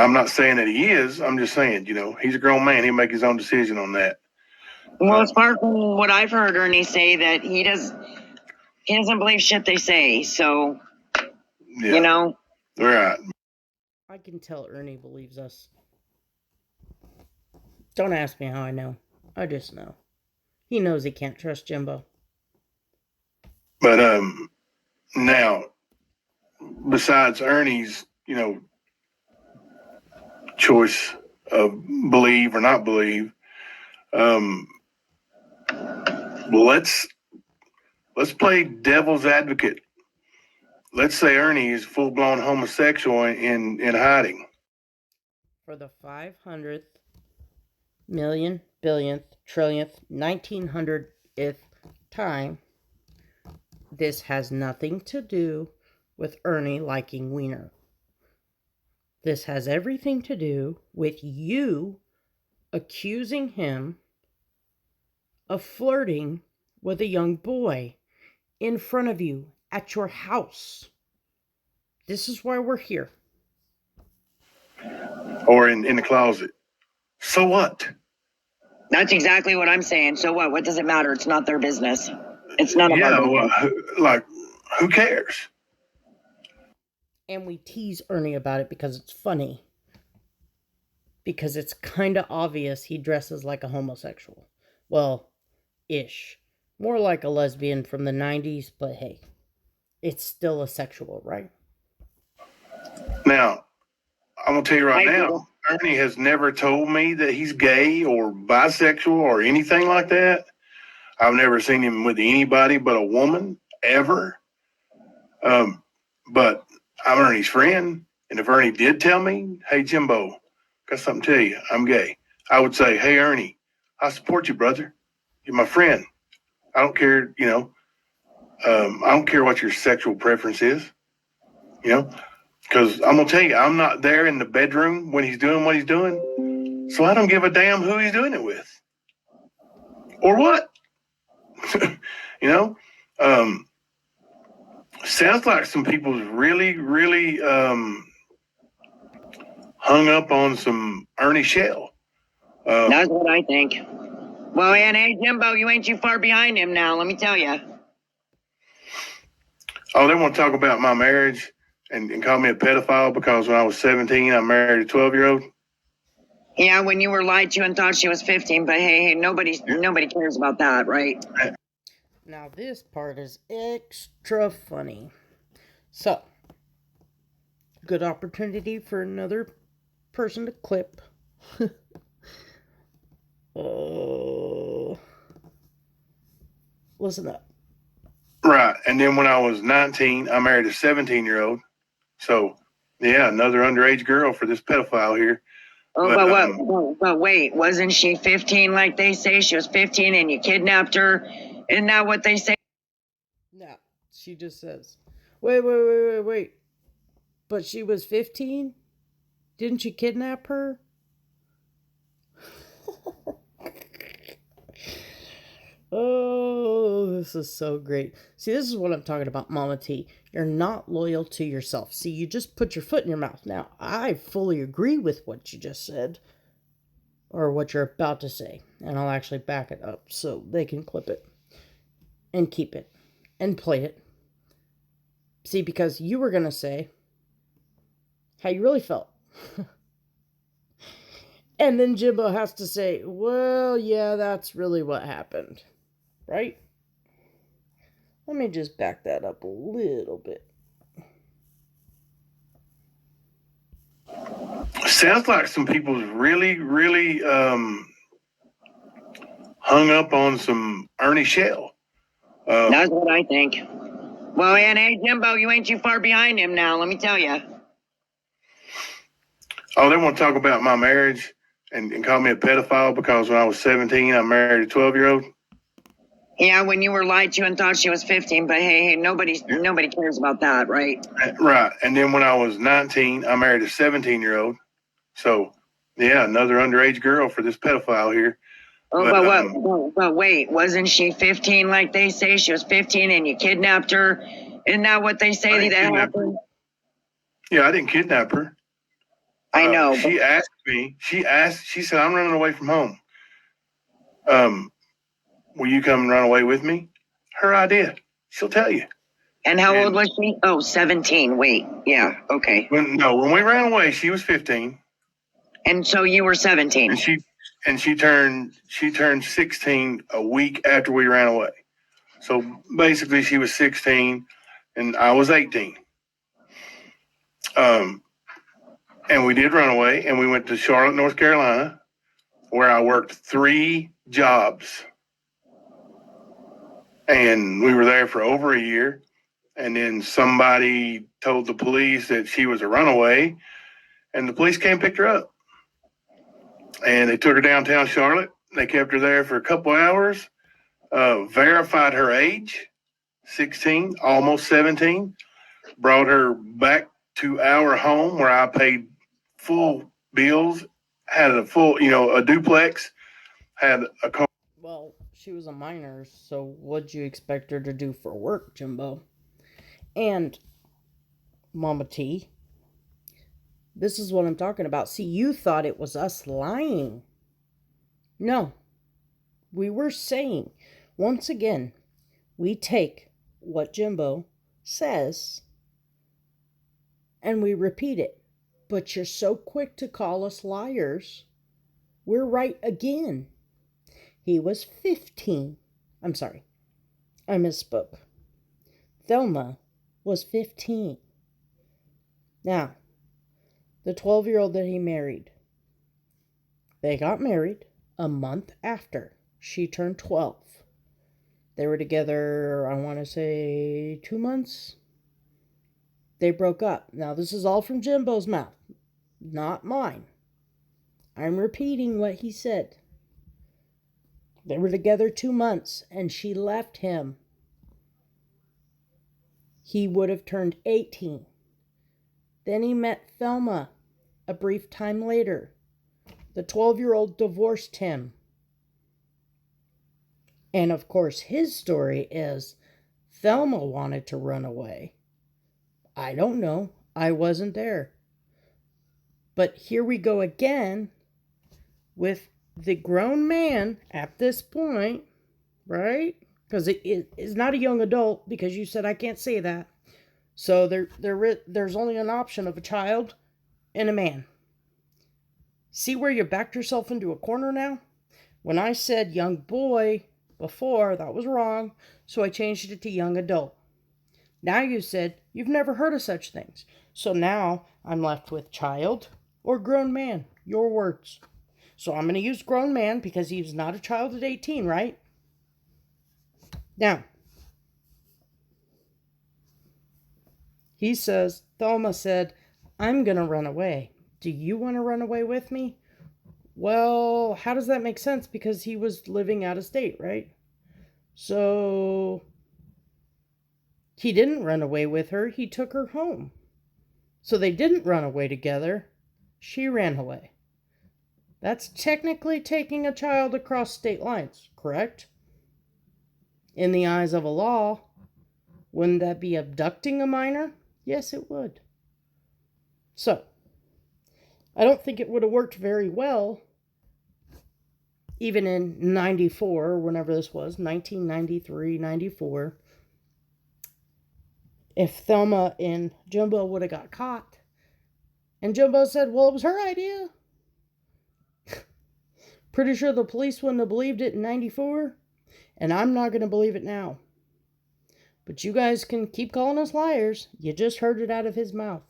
I'm not saying that he is. I'm just saying, he's a grown man. He'll make his own decision on that. Well, it's part from what I've heard Ernie say that he doesn't believe shit they say. So, Right. I can tell Ernie believes us. Don't ask me how I know. I just know. He knows he can't trust Jimbo. But now, besides Ernie's, choice of believe or not believe, let's play devil's advocate. Let's say Ernie is full blown homosexual in hiding. For the 500th million, billionth, trillionth, 1900th time, this has nothing to do with Ernie liking Wiener. This has everything to do with you accusing him of flirting with a young boy in front of you at your house. This is why we're here. Or in the closet. So what? that's exactly what I'm saying. So what? What does it matter? It's not their business. It's none of our business. Well, who cares? And we tease Ernie about it because it's funny. Because it's kind of obvious he dresses like a homosexual. Well, ish. More like a lesbian from the 90s, but hey, it's still a sexual, right? Now, I'm going to tell you right now, Ernie has never told me that he's gay or bisexual or anything like that. I've never seen him with anybody but a woman, ever. But I'm Ernie's friend, and if Ernie did tell me, hey, Jimbo, got something to tell you, I'm gay, I would say, hey, Ernie, I support you, brother. You're my friend. I don't care, I don't care what your sexual preference is. You know, because I'm gonna tell you, I'm not there in the bedroom when he's doing what he's doing, so I don't give a damn who he's doing it with or what. You know, um, sounds like some people's really hung up on some Ernie Shell. That's what I think. Well, and hey, Jimbo, you ain't too far behind him now, let me tell you. Oh, they want to talk about my marriage and call me a pedophile because when I was 17, I married a 12-year-old. Yeah, when you were lied to and thought she was 15, but hey, nobody cares about that, right? Now, this part is extra funny. So, good opportunity for another person to clip. Listen up. Right. And then when I was 19, I married a 17-year-old. So, yeah, another underage girl for this pedophile here. Oh, but wait, wasn't she 15 like they say? She was 15 and you kidnapped her? Isn't that what they say? No, she just says, wait. But she was 15? Didn't you kidnap her? Oh, this is so great. See, this is what I'm talking about, Mama T. You're not loyal to yourself. See, you just put your foot in your mouth. Now, I fully agree with what you just said, or what you're about to say, and I'll actually back it up so they can clip it and keep it and play it. See, because you were going to say how you really felt. And then Jimbo has to say, well, yeah, that's really what happened. Right? Let me just back that up a little bit. Sounds like some people's really hung up on some Ernie Shell. That's what I think. Well, and hey, Jimbo, you ain't too far behind him now, let me tell you. Oh, they want to talk about my marriage and call me a pedophile because when I was 17, I married a 12-year-old. Yeah, when you were lied to and thought she was 15, but hey, nobody cares about that, right? Right. And then when I was 19, I married a 17-year-old. So, yeah, another underage girl for this pedophile here. Oh, but wait, wasn't she 15 like they say? She was 15 and you kidnapped her? Isn't that what they say that happened? Yeah, I didn't kidnap her. I know. She asked me, she said, I'm running away from home. Will you come and run away with me? Her idea. She'll tell you. And how old was she? Oh, 17. Wait. Yeah. Okay. When we ran away, she was 15. And so you were 17. And she turned 16 a week after we ran away. So basically she was 16 and I was 18. And we did run away and we went to Charlotte, North Carolina, where I worked 3 jobs. And we were there for over a year. And then somebody told the police that she was a runaway, and the police came and picked her up. And they took her downtown Charlotte. They kept her there for a couple hours, verified her age, 16, almost 17, brought her back to our home where I paid full bills, had a full, a duplex, had a car. Well, she was a minor, so what'd you expect her to do for work, Jimbo? And, Mama T, this is what I'm talking about. See, you thought it was us lying. No. We were saying, once again, we take what Jimbo says and we repeat it. But you're so quick to call us liars. We're right again. He was 15. I'm sorry. I misspoke. Thelma was 15. Now, the 12-year-old that he married, they got married a month after she turned 12. They were together, I want to say, 2 months. They broke up. Now, this is all from Jimbo's mouth, not mine. I'm repeating what he said. They were together 2 months, and she left him. He would have turned 18. Then he met Thelma a brief time later. The 12-year-old divorced him. And of course, his story is Thelma wanted to run away. I don't know. I wasn't there. But here we go again with the grown man at this point, right? Because it is not a young adult, because you said I can't say that. So there's only an option of a child and a man. See where you backed yourself into a corner now? When I said young boy before, that was wrong, so I changed it to young adult. Now you said you've never heard of such things. So now I'm left with child or grown man, your words. So I'm going to use grown man because he's not a child at 18, right? Now, he says, Thelma said, I'm going to run away. Do you want to run away with me? Well, how does that make sense? Because he was living out of state, right? So he didn't run away with her. He took her home. So they didn't run away together. She ran away. That's technically taking a child across state lines, correct? In the eyes of a law, wouldn't that be abducting a minor? Yes, it would. So, I don't think it would have worked very well, even in 94, or whenever this was, 1993, 94, if Thelma and Jumbo would have got caught. And Jumbo said, well, it was her idea. Pretty sure the police wouldn't have believed it in 94, and I'm not going to believe it now. But you guys can keep calling us liars. You just heard it out of his mouth.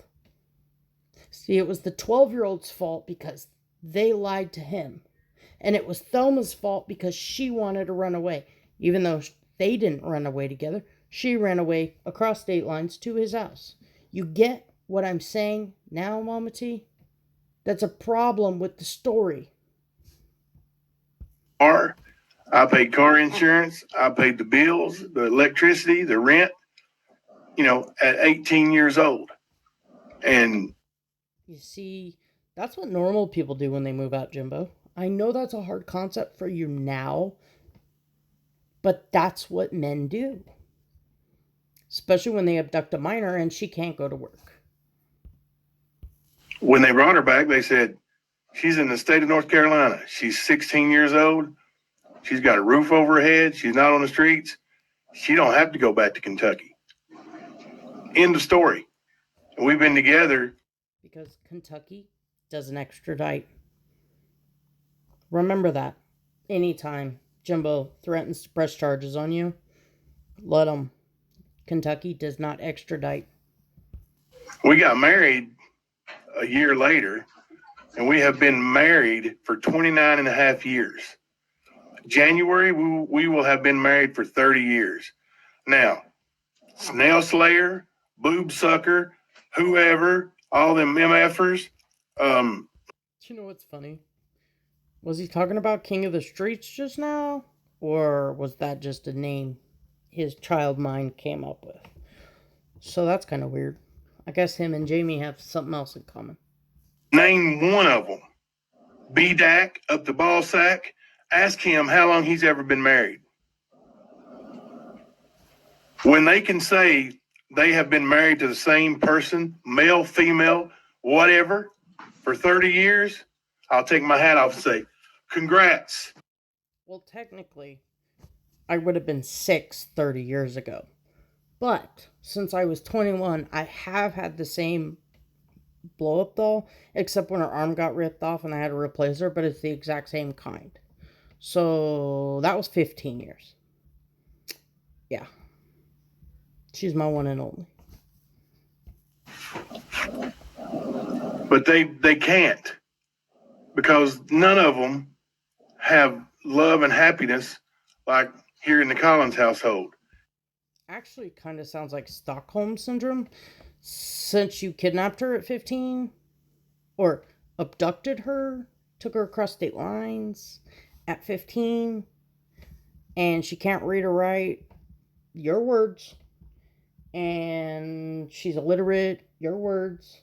See, it was the 12-year-old's fault because they lied to him. And it was Thelma's fault because she wanted to run away. Even though they didn't run away together, she ran away across state lines to his house. You get what I'm saying now, Mama T? That's a problem with the story. I paid car insurance. I paid the bills, the electricity, the rent, at 18 years old. And you see, that's what normal people do when they move out, Jimbo. I know that's a hard concept for you now, but that's what men do. Especially when they abduct a minor and she can't go to work. When they brought her back, they said, she's in the state of North Carolina. She's 16 years old. She's got a roof over her head. She's not on the streets. She don't have to go back to Kentucky. End of story. And we've been together. Because Kentucky doesn't extradite. Remember that. Anytime Jimbo threatens to press charges on you, let him. Kentucky does not extradite. We got married a year later, and we have been married for 29 and a half years. January, we will have been married for 30 years. Now, snail slayer, boob sucker, whoever, all them MFers. You know what's funny? Was he talking about King of the Streets just now? Or was that just a name his child mind came up with? So that's kind of weird. I guess him and Jamie have something else in common. Name one of them. B-Dak up the ball sack. Ask him how long he's ever been married. When they can say they have been married to the same person, male, female, whatever, for 30 years, I'll take my hat off and say, congrats. Well, technically, I would have been 6 30 years ago. But since I was 21, I have had the same blow-up doll, except when her arm got ripped off and I had to replace her, but it's the exact same kind. So that was 15 years. Yeah. She's my one and only. But they can't, because none of them have love and happiness like here in the Collins household. Actually, kind of sounds like Stockholm Syndrome. Since you kidnapped her at 15, or abducted her, took her across state lines at 15, and she can't read or write, your words, and she's illiterate, your words,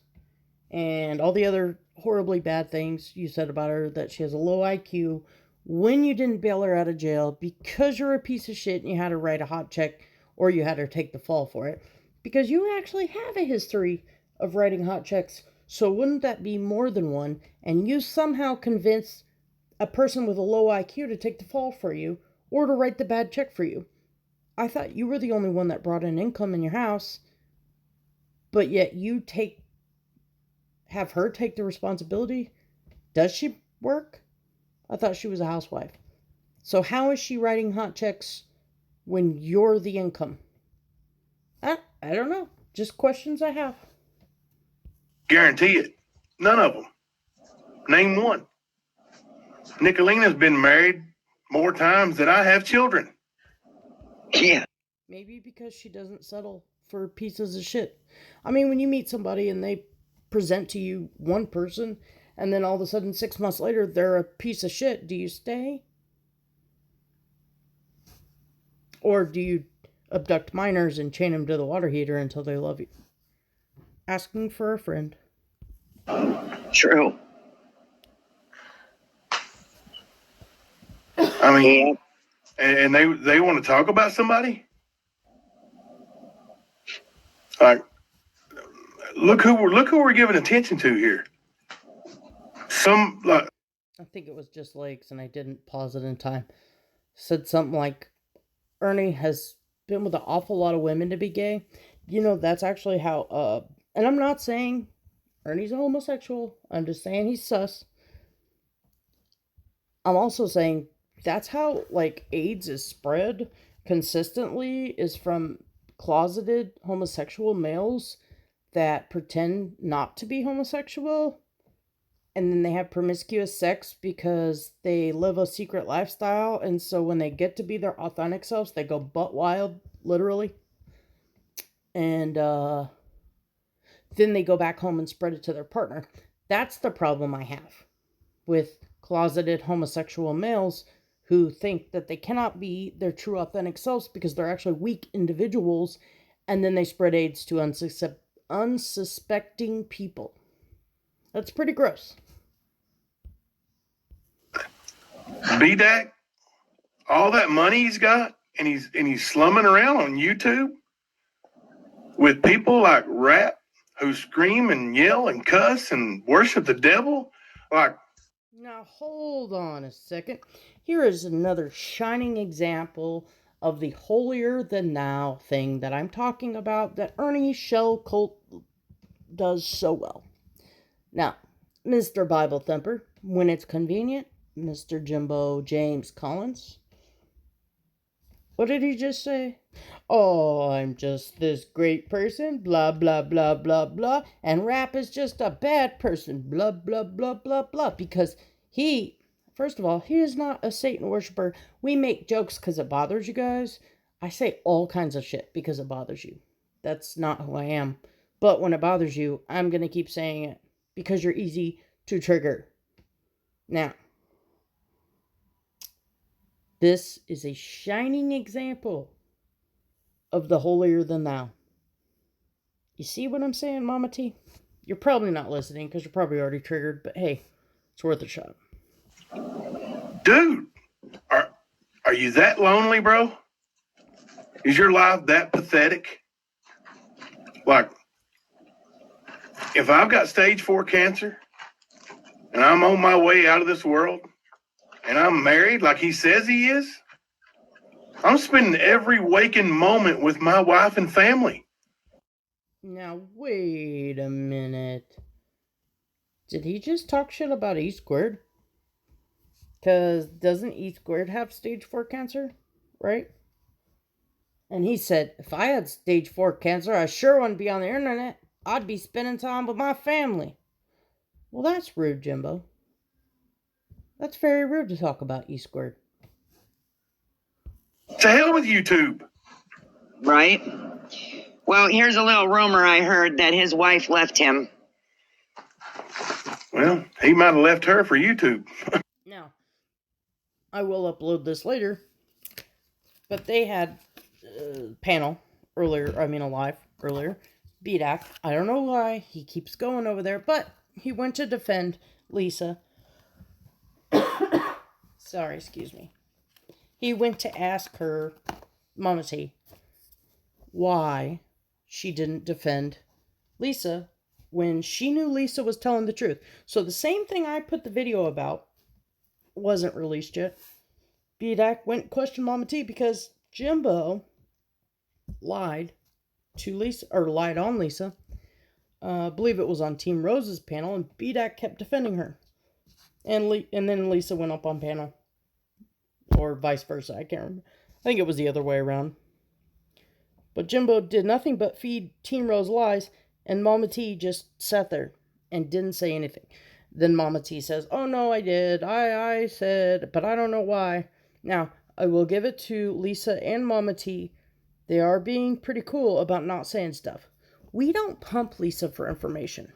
and all the other horribly bad things you said about her, that she has a low IQ, when you didn't bail her out of jail because you're a piece of shit and you had her write a hot check, or you had her take the fall for it, because you actually have a history of writing hot checks. So wouldn't that be more than one? And you somehow convinced a person with a low IQ to take the fall for you, or to write the bad check for you. I thought you were the only one that brought in income in your house, but yet you have her take the responsibility. Does she work? I thought she was a housewife. So how is she writing hot checks when you're the income? I don't know. Just questions I have. Guarantee it. None of them. Name one. Nicolina's been married more times than I have children. Yeah. Maybe because she doesn't settle for pieces of shit. I mean, when you meet somebody and they present to you one person, and then all of a sudden 6 months later they're a piece of shit, do you stay? Or do you abduct minors and chain them to the water heater until they love you? Asking for a friend. True. I mean, and they want to talk about somebody? Like, look who we're giving attention to here. I think it was just Lakes, and I didn't pause it in time. Said something like, Ernie has been with an awful lot of women to be gay. You know, that's actually how, and I'm not saying Ernie's a homosexual. I'm just saying he's sus. I'm also saying that's how, like, AIDS is spread consistently, is from closeted homosexual males that pretend not to be homosexual, and then they have promiscuous sex because they live a secret lifestyle, and so when they get to be their authentic selves, they go butt wild, literally. And then they go back home and spread it to their partner. That's the problem I have with closeted homosexual males who think that they cannot be their true authentic selves because they're actually weak individuals, and then they spread AIDS to unsuspecting people. That's pretty gross. BDAC, all that money he's got, and he's slumming around on YouTube with people like Rap who scream and yell and cuss and worship the devil. Like, now hold on a second. Here is another shining example of the holier than thou thing that I'm talking about, that Ernie Shell Cult does so well. Now, Mr. Bible Thumper, when it's convenient, Mr. Jimbo James Collins. What did he just say? Oh, I'm just this great person, blah, blah, blah, blah, blah, and Rap is just a bad person, blah, blah, blah, blah, blah, because first of all, he is not a Satan worshiper. We make jokes because it bothers you guys. I say all kinds of shit because it bothers you. That's not who I am. But when it bothers you, I'm going to keep saying it because you're easy to trigger. Now, this is a shining example of the holier than thou. You see what I'm saying, Mama T? You're probably not listening because you're probably already triggered, but hey, it's worth a shot. dude, are you that lonely, bro? Is your life that pathetic? Like, if I've got stage 4 cancer and I'm on my way out of this world and I'm married like he says he is, I'm spending every waking moment with my wife and family. Now, wait a minute. Did he just talk shit about E squared? Because doesn't E squared have stage 4 cancer? Right? And he said, if I had stage 4 cancer, I sure wouldn't be on the internet. I'd be spending time with my family. Well, that's rude, Jimbo. That's very rude to talk about E squared. To hell with YouTube. Right? Well, here's a little rumor I heard that his wife left him. Well, he might have left her for YouTube. Now, I will upload this later, but they had a panel earlier, a live earlier, BDAC, I don't know why, he keeps going over there, but he went to defend Lisa. Sorry, excuse me. He went to ask her, Mama T, why she didn't defend Lisa when she knew Lisa was telling the truth. So the same thing I put the video about wasn't released yet. BDAC went and questioned Mama T because Jimbo lied to Lisa, or lied on Lisa. I believe it was on Team Rose's panel, and BDAC kept defending her. And then Lisa went up on panel. Or vice versa, I can't remember. I think it was the other way around. But Jimbo did nothing but feed Team Rose lies, and Mama T just sat there and didn't say anything. Then Mama T says, oh no, I did. I said, but I don't know why. Now, I will give it to Lisa and Mama T. They are being pretty cool about not saying stuff. We don't pump Lisa for information,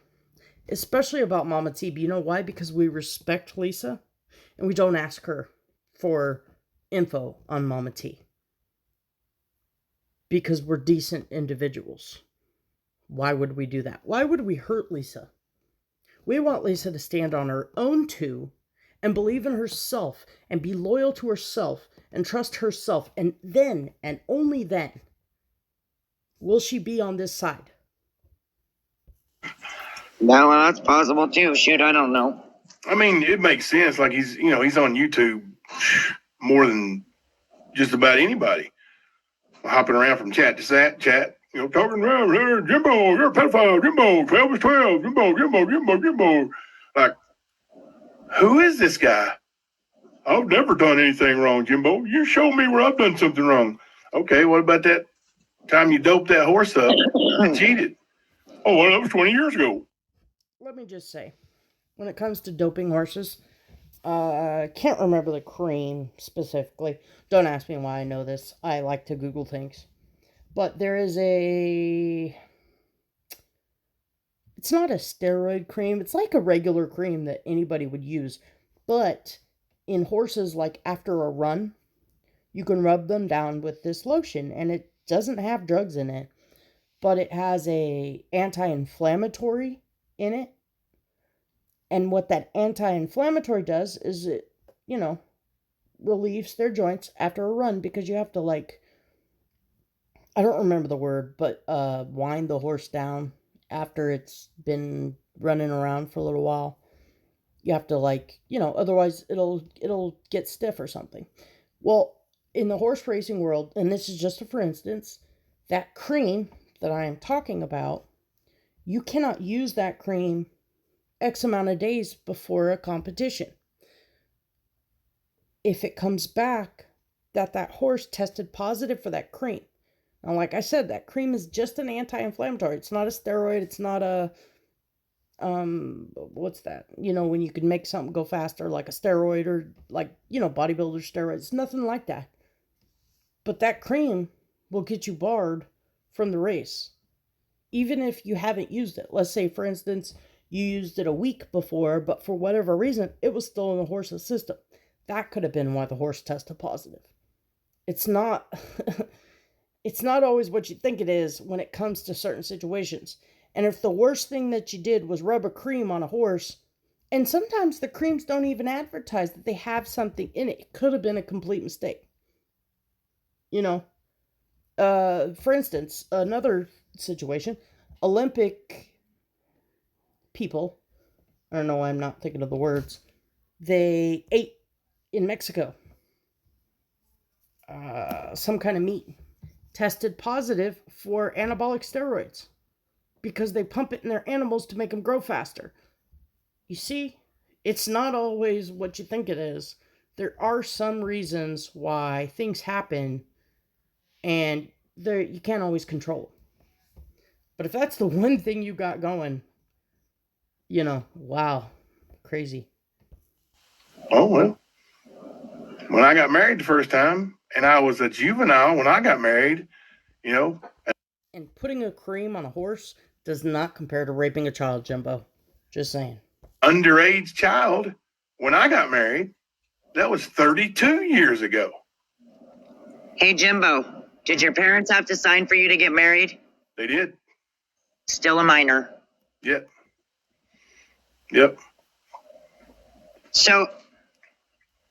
especially about Mama T. But you know why? Because we respect Lisa, and we don't ask her for info on Mama T. Because we're decent individuals. Why would we do that? Why would we hurt Lisa? We want Lisa to stand on her own two and believe in herself and be loyal to herself and trust herself. And then, and only then, will she be on this side. No, well, that's possible too. Shoot, I don't know. I mean, it makes sense. Like he's on YouTube more than just about anybody. Hopping around from chat to chat, talking around here, Jimbo, you're a pedophile, Jimbo, 12 is 12, Jimbo. Like, who is this guy? I've never done anything wrong, Jimbo. You show me where I've done something wrong. Okay, what about that time you doped that horse up and cheated? Oh, well, that was 20 years ago. Let me just say, when it comes to doping horses, I can't remember the cream specifically. Don't ask me why I know this. I like to Google things. But there is it's not a steroid cream. It's like a regular cream that anybody would use. But in horses, like after a run, you can rub them down with this lotion. And it doesn't have drugs in it. But it has a anti-inflammatory in it. And what that anti-inflammatory does is it, relieves their joints after a run because you have to, I don't remember the word, but wind the horse down after it's been running around for a little while. You have to, otherwise it'll get stiff or something. Well, in the horse racing world, and this is just a for instance, that cream that I am talking about, you cannot use that cream X amount of days before a competition. If it comes back that horse tested positive for that cream. Now, like I said, that cream is just an anti-inflammatory. It's not a steroid. It's not a, what's that? When you can make something go faster, like a steroid or bodybuilder steroids. It's nothing like that. But that cream will get you barred from the race. Even if you haven't used it. Let's say, for instance, you used it a week before, but for whatever reason, it was still in the horse's system. That could have been why the horse tested positive. It's not it's not always what you think it is when it comes to certain situations. And if the worst thing that you did was rub a cream on a horse, and sometimes the creams don't even advertise that they have something in it. It could have been a complete mistake. For instance, another situation, Olympic people, I don't know why I'm not thinking of the words, they ate in Mexico some kind of meat, tested positive for anabolic steroids because they pump it in their animals to make them grow faster. You see, it's not always what you think it is. There are some reasons why things happen, and you can't always control it. But if that's the one thing you got going, wow, crazy. Oh, well. When I got married the first time, and I was a juvenile when I got married, And putting a cream on a horse does not compare to raping a child, Jimbo. Just saying. Underage child, when I got married, that was 32 years ago. Hey, Jimbo, did your parents have to sign for you to get married? They did. Still a minor. Yep. Yep. So,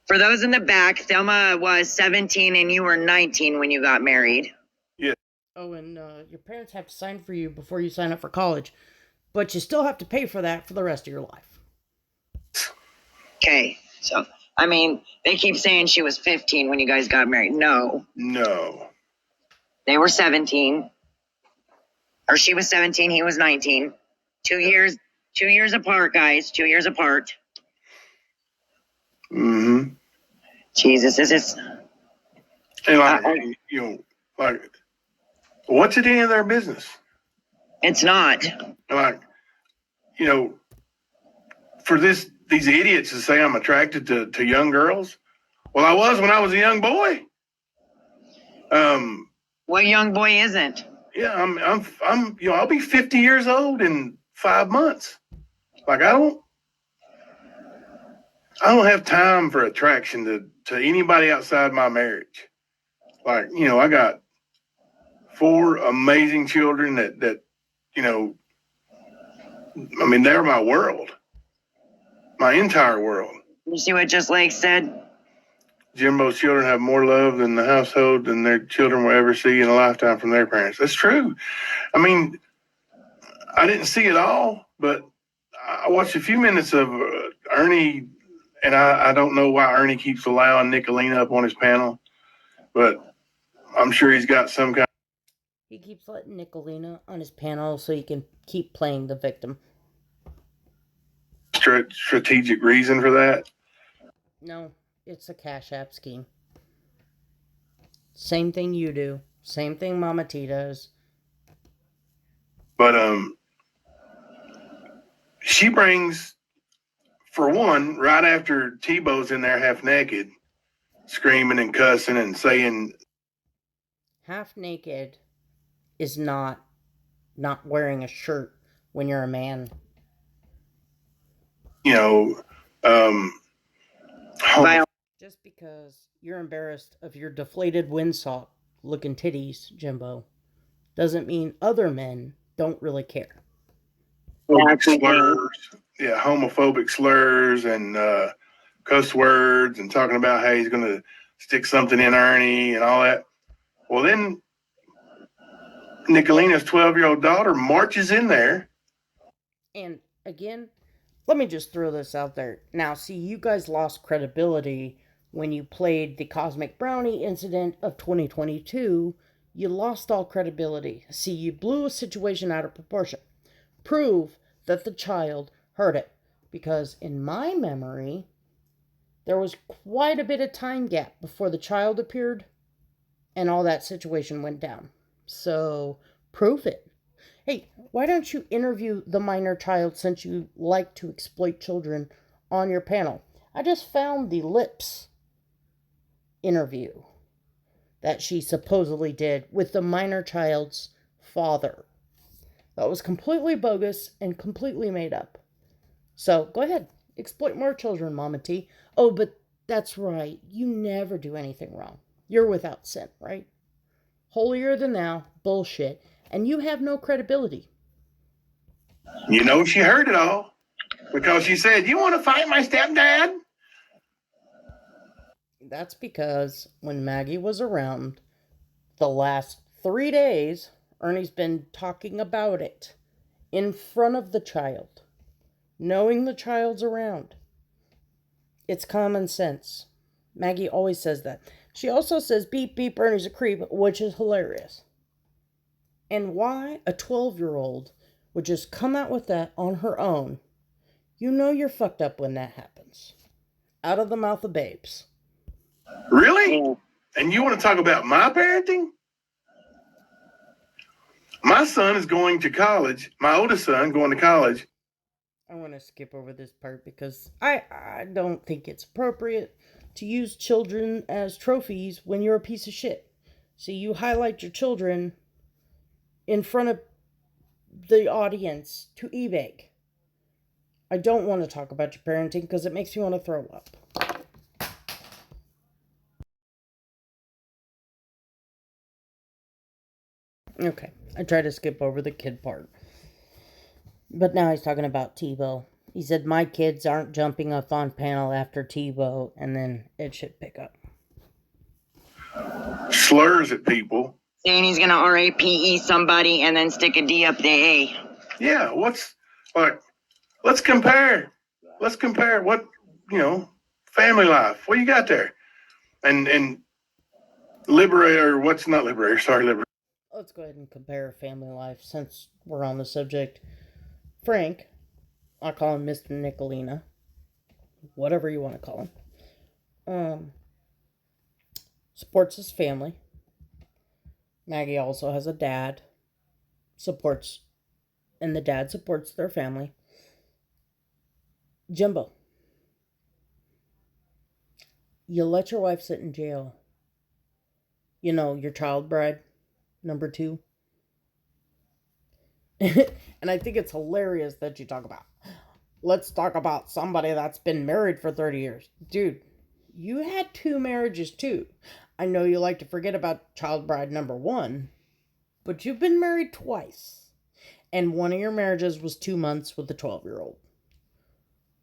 for those in the back, Thelma was 17 and you were 19 when you got married. Yeah. Oh, and your parents have to sign for you before you sign up for college, but you still have to pay for that for the rest of your life. Okay, so, I mean, they keep saying she was 15 when you guys got married. No. They were 17. Or she was 17, he was 19. 2 years apart, guys. 2 years apart. Mm-hmm. Jesus, this is. And like, what's it any of their business? It's not. Like, for these idiots to say I'm attracted to young girls. Well, I was when I was a young boy. What young boy isn't? Yeah, I'm I'll be 50 years old in 5 months. Like, I don't have time for attraction to anybody outside my marriage. Like, I got 4 amazing children that I mean, they're my world. My entire world. You see what Just Lake said? Jimbo's children have more love than the household than their children will ever see in a lifetime from their parents. That's true. I mean, I didn't see it all, but I watched a few minutes of Ernie, and I don't know why Ernie keeps allowing Nicolina up on his panel, but I'm sure he's got some kind. He keeps letting Nicolina on his panel so he can keep playing the victim. Strategic reason for that. No, it's a Cash App scheme. Same thing you do. Same thing Mama T does. But she brings, for one, right after Tebow's in there half naked, screaming and cussing and saying. Half naked is not wearing a shirt when you're a man. Just because you're embarrassed of your deflated windsock looking titties, Jimbo, doesn't mean other men don't really care. Slurs, homophobic slurs and cuss words and talking about how he's going to stick something in Ernie and all that. Well, then Nicolina's 12-year-old daughter marches in there. And again, let me just throw this out there. Now, see, you guys lost credibility when you played the Cosmic Brownie incident of 2022. You lost all credibility. See, you blew a situation out of proportion. Prove that the child heard it. Because in my memory, there was quite a bit of time gap before the child appeared and all that situation went down. So, prove it. Hey, why don't you interview the minor child since you like to exploit children on your panel? I just found the Lips interview that she supposedly did with the minor child's father. That was completely bogus and completely made up. So go ahead, exploit more children, Mama T. Oh, but that's right. You never do anything wrong. You're without sin, right? Holier than thou, bullshit, and you have no credibility. She heard it all because she said, "You want to fight my stepdad?" That's because when Maggie was around the last 3 days, Ernie's been talking about it in front of the child, knowing the child's around. It's common sense. Maggie always says that. She also says, beep, beep, Ernie's a creep, which is hilarious. And why a 12-year-old would just come out with that on her own, you know you're fucked up when that happens. Out of the mouth of babes. Really? And you want to talk about my parenting? My son is going to college. My oldest son going to college. I want to skip over this part because I don't think it's appropriate to use children as trophies when you're a piece of shit. See, you highlight your children in front of the audience to eBay. I don't want to talk about your parenting because it makes me want to throw up. Okay, I try to skip over the kid part. But now he's talking about Tebow. He said, my kids aren't jumping up on panel after Tebow, and then it should pick up. Slurs at people. Saying he's going to RAPE somebody and then stick a D up the A. Yeah, what's like, let's compare. Let's compare what, family life. What you got there? And liberator, what's not liberator? Sorry, liberator. Let's go ahead and compare family life since we're on the subject. Frank, I call him Mr. Nicolina, whatever you want to call him, supports his family. Maggie also has a dad, and the dad supports their family. Jimbo, you let your wife sit in jail. You know, your child bride, number 2. And I think it's hilarious that you talk about, let's talk about somebody that's been married for 30 years. Dude, you had 2 marriages too. I know you like to forget about child bride number 1, but you've been married twice. And one of your marriages was 2 months with a 12-year-old.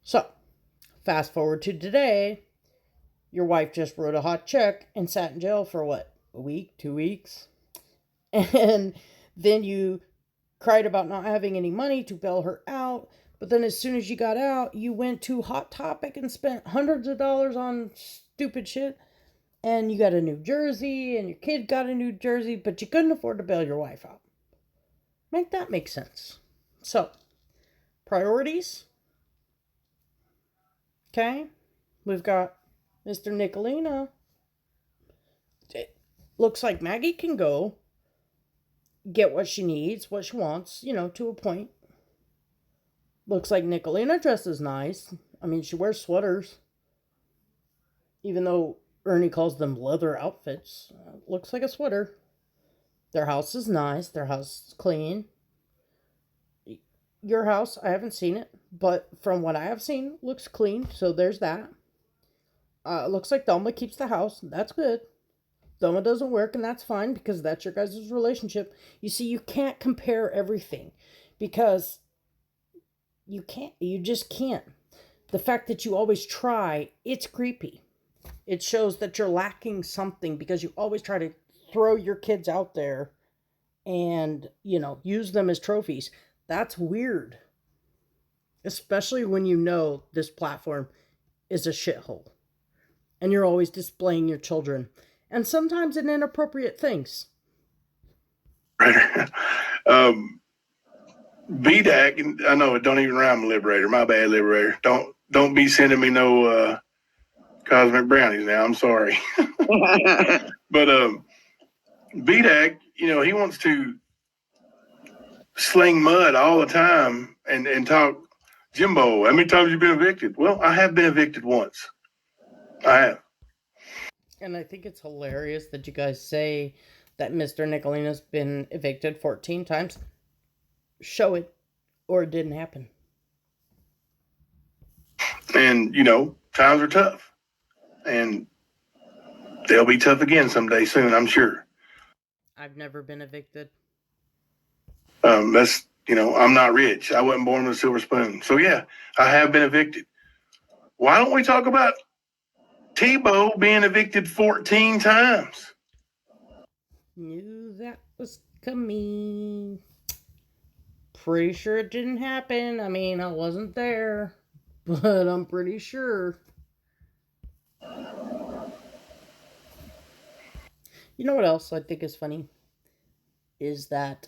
So, fast forward to today, your wife just wrote a hot check and sat in jail for what? A week? 2 weeks? And then you cried about not having any money to bail her out. But then as soon as you got out, you went to Hot Topic and spent hundreds of dollars on stupid shit. And you got a new jersey, and your kid got a new jersey, but you couldn't afford to bail your wife out. Make that make sense. So, priorities. Okay. We've got Mr. Nicolino. It looks like Maggie can go get what she needs, what she wants, to a point. Looks like Nicolina dresses nice. I mean, she wears sweaters. Even though Ernie calls them leather outfits. Looks like a sweater. Their house is nice. Their house is clean. Your house, I haven't seen it. But from what I have seen, looks clean. So there's that. Looks like Thelma keeps the house. That's good. Thelma doesn't work, and that's fine because that's your guys' relationship. You see, you can't compare everything because you can't. You just can't. The fact that you always try, it's creepy. It shows that you're lacking something because you always try to throw your kids out there and, use them as trophies. That's weird. Especially when you know this platform is a shithole. And you're always displaying your children. And sometimes in inappropriate things. BDAC, I know it don't even rhyme with liberator. My bad, liberator. Don't be sending me no cosmic brownies now. I'm sorry. But BDAC, he wants to sling mud all the time and talk, Jimbo, how many times have you been evicted? Well, I have been evicted once. I have. And I think it's hilarious that you guys say that Mr. Nicolina's been evicted 14 times. Show it, or it didn't happen. And, times are tough. And they'll be tough again someday soon, I'm sure. I've never been evicted. That's, I'm not rich. I wasn't born with a silver spoon. So, yeah, I have been evicted. Why don't we talk about Tebow being evicted 14 times? Knew that was coming. Pretty sure it didn't happen. I mean, I wasn't there, but I'm pretty sure. You know what else I think is funny? Is that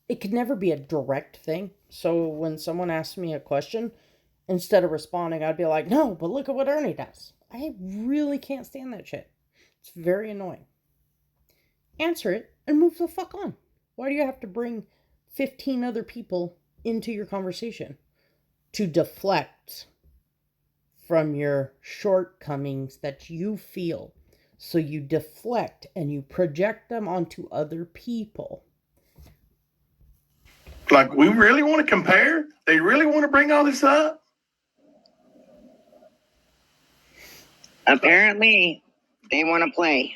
it could never be a direct thing. So when someone asks me a question, instead of responding, I'd be like, no, but look at what Ernie does. I really can't stand that shit. It's very annoying. Answer it and move the fuck on. Why do you have to bring 15 other people into your conversation to deflect from your shortcomings that you feel? So you deflect and you project them onto other people. Like, we really want to compare? They really want to bring all this up? Apparently, they want to play.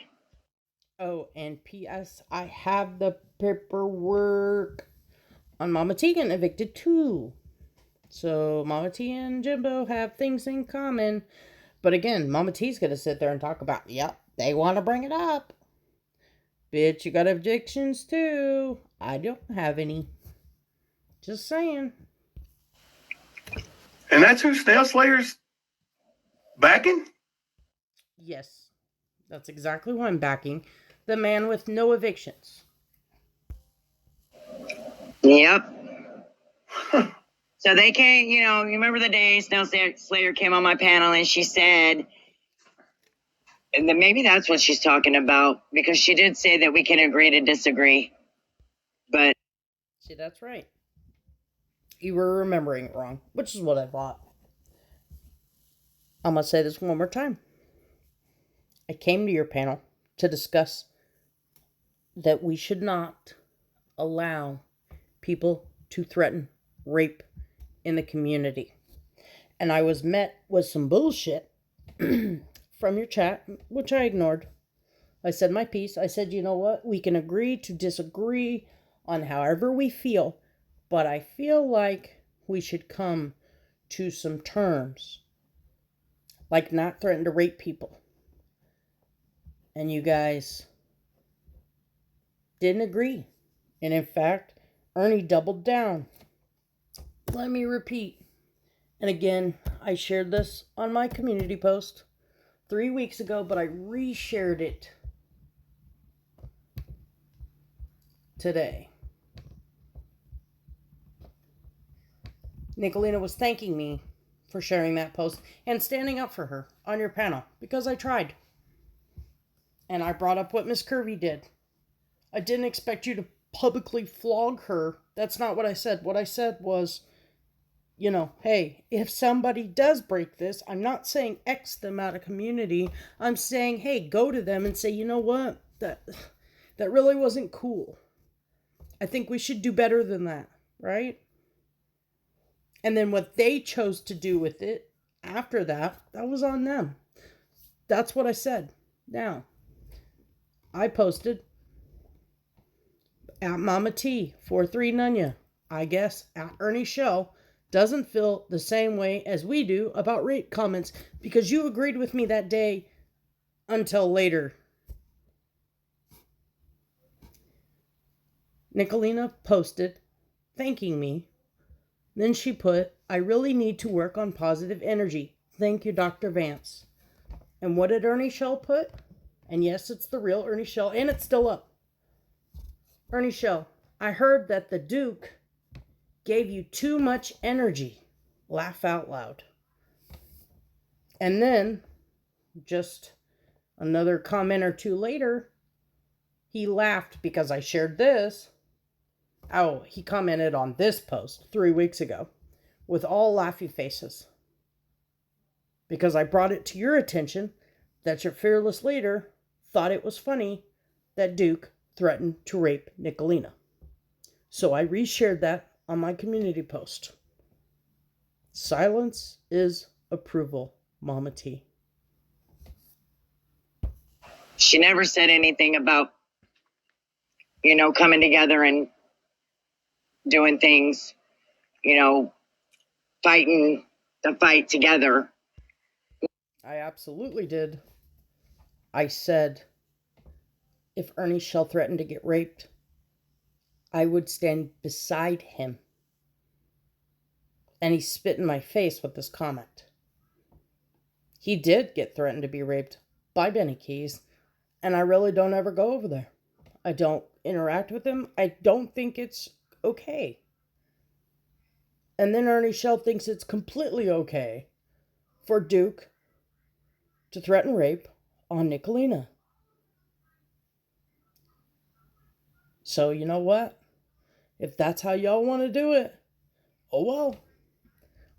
Oh, and P.S. I have the paperwork. on Mama T getting evicted too. So Mama T and Jimbo have things in common. But again, Mama T's going to sit there and talk about, yep, they want to bring it up. Bitch, you got evictions too. I don't have any. Just saying. And that's who Snail Slayer's backing? Yes, that's exactly who I'm backing. The man with no evictions. Yep. So they came, you remember the day Snail Slayer came on my panel and she said, and then maybe that's what she's talking about, because she did say that we can agree to disagree. But see, that's right. You were remembering it wrong, which is what I thought. I'm going to say this one more time. I came to your panel to discuss that we should not allow people to threaten rape in the community. And I was met with some bullshit from your chat, which I ignored. I said my piece. I said, you know what? We can agree to disagree on however we feel, but I feel like we should come to some terms, like not threaten to rape people. And you guys didn't agree. And in fact, Ernie doubled down. Let me repeat. And again, I shared this on my community post 3 weeks ago, but I reshared it today. Nicolina was thanking me for sharing that post and standing up for her on your panel because I tried. And I brought up what Miss Curvy did. I didn't expect you to publicly flog her. That's not what I said. What I said was, hey, if somebody does break this, I'm not saying X them out of community. I'm saying, hey, go to them and say, you know what? That really wasn't cool. I think we should do better than that, right? And then what they chose to do with it after that was on them. That's what I said. Now, I posted at Mama T 43 Nunya. I guess at Ernie Show doesn't feel the same way as we do about rape comments because you agreed with me that day until later. Nicolina posted thanking me. Then she put, I really need to work on positive energy. Thank you, Dr. Vance. And what did Ernie Shell put? And yes, it's the real Ernie Shell, and it's still up. Ernie Shell, I heard that the Duke gave you too much energy. Laugh out loud. And then, just another comment or two later, he laughed because I shared this. Oh, he commented on this post 3 weeks ago with all laughy faces. Because I brought it to your attention that your fearless leader thought it was funny that Duke threatened to rape Nicolina. So I reshared that on my community post. Silence is approval, Mama T. she never said anything about, coming together and doing things, fighting the fight together. I absolutely did. I said, if Ernie Shell threatened to get raped, I would stand beside him. And he spit in my face with this comment. He did get threatened to be raped by Benny Keys, and I really don't ever go over there. I don't interact with him. I don't think it's okay. And then Ernie Shell thinks it's completely okay for Duke to threaten rape on Nicolina. So you know what? If that's how y'all want to do it, oh well.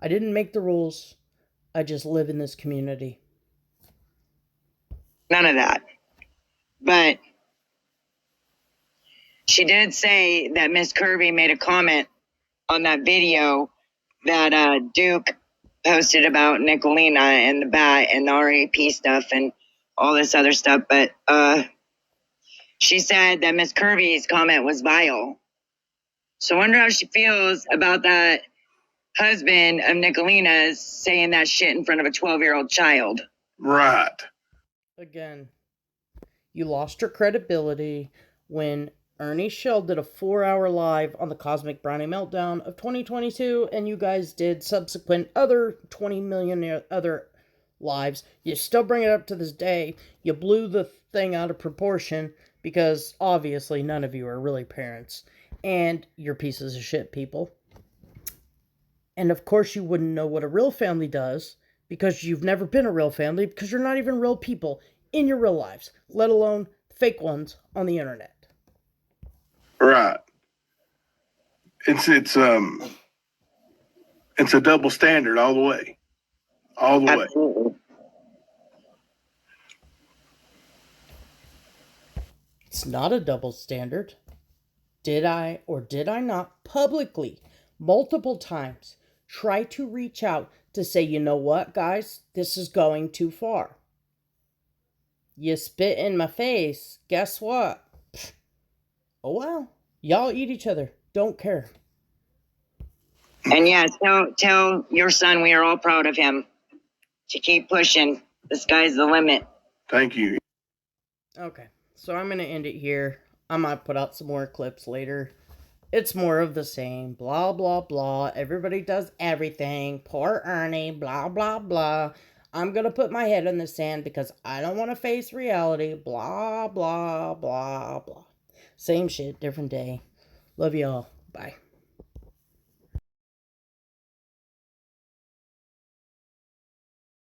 I didn't make the rules. I just live in this community. None of that. But she did say that Miss Kirby made a comment on that video that Duke posted about Nicolina and the bat and the RAP stuff and all this other stuff. But she said that Miss Kirby's comment was vile. So I wonder how she feels about that husband of Nicolina's saying that shit in front of a 12-year-old child. Right. Again, you lost your credibility when Ernie Shell did a 4-hour live on the Cosmic Brownie Meltdown of 2022, and you guys did subsequent other 20 million other lives. You still bring it up to this day. You blew the thing out of proportion because obviously none of you are really parents, and you're pieces of shit people. And of course, you wouldn't know what a real family does because you've never been a real family because you're not even real people in your real lives, let alone fake ones on the internet. Right. It's a double standard all the way. All the way. Absolutely. It's not a double standard. Did I or did I not publicly, multiple times, try to reach out to say, you know what, guys, this is going too far? You spit in my face. Guess what? Oh well. Y'all eat each other. Don't care. And yeah, tell your son we are all proud of him to keep pushing. The sky's the limit. Thank you. Okay, so I'm going to end it here. I might put out some more clips later. It's more of the same. Blah, blah, blah. Everybody does everything. Poor Ernie. Blah, blah, blah. I'm going to put my head in the sand because I don't want to face reality. Blah, blah, blah, blah. Same shit, different day. Love y'all. Bye.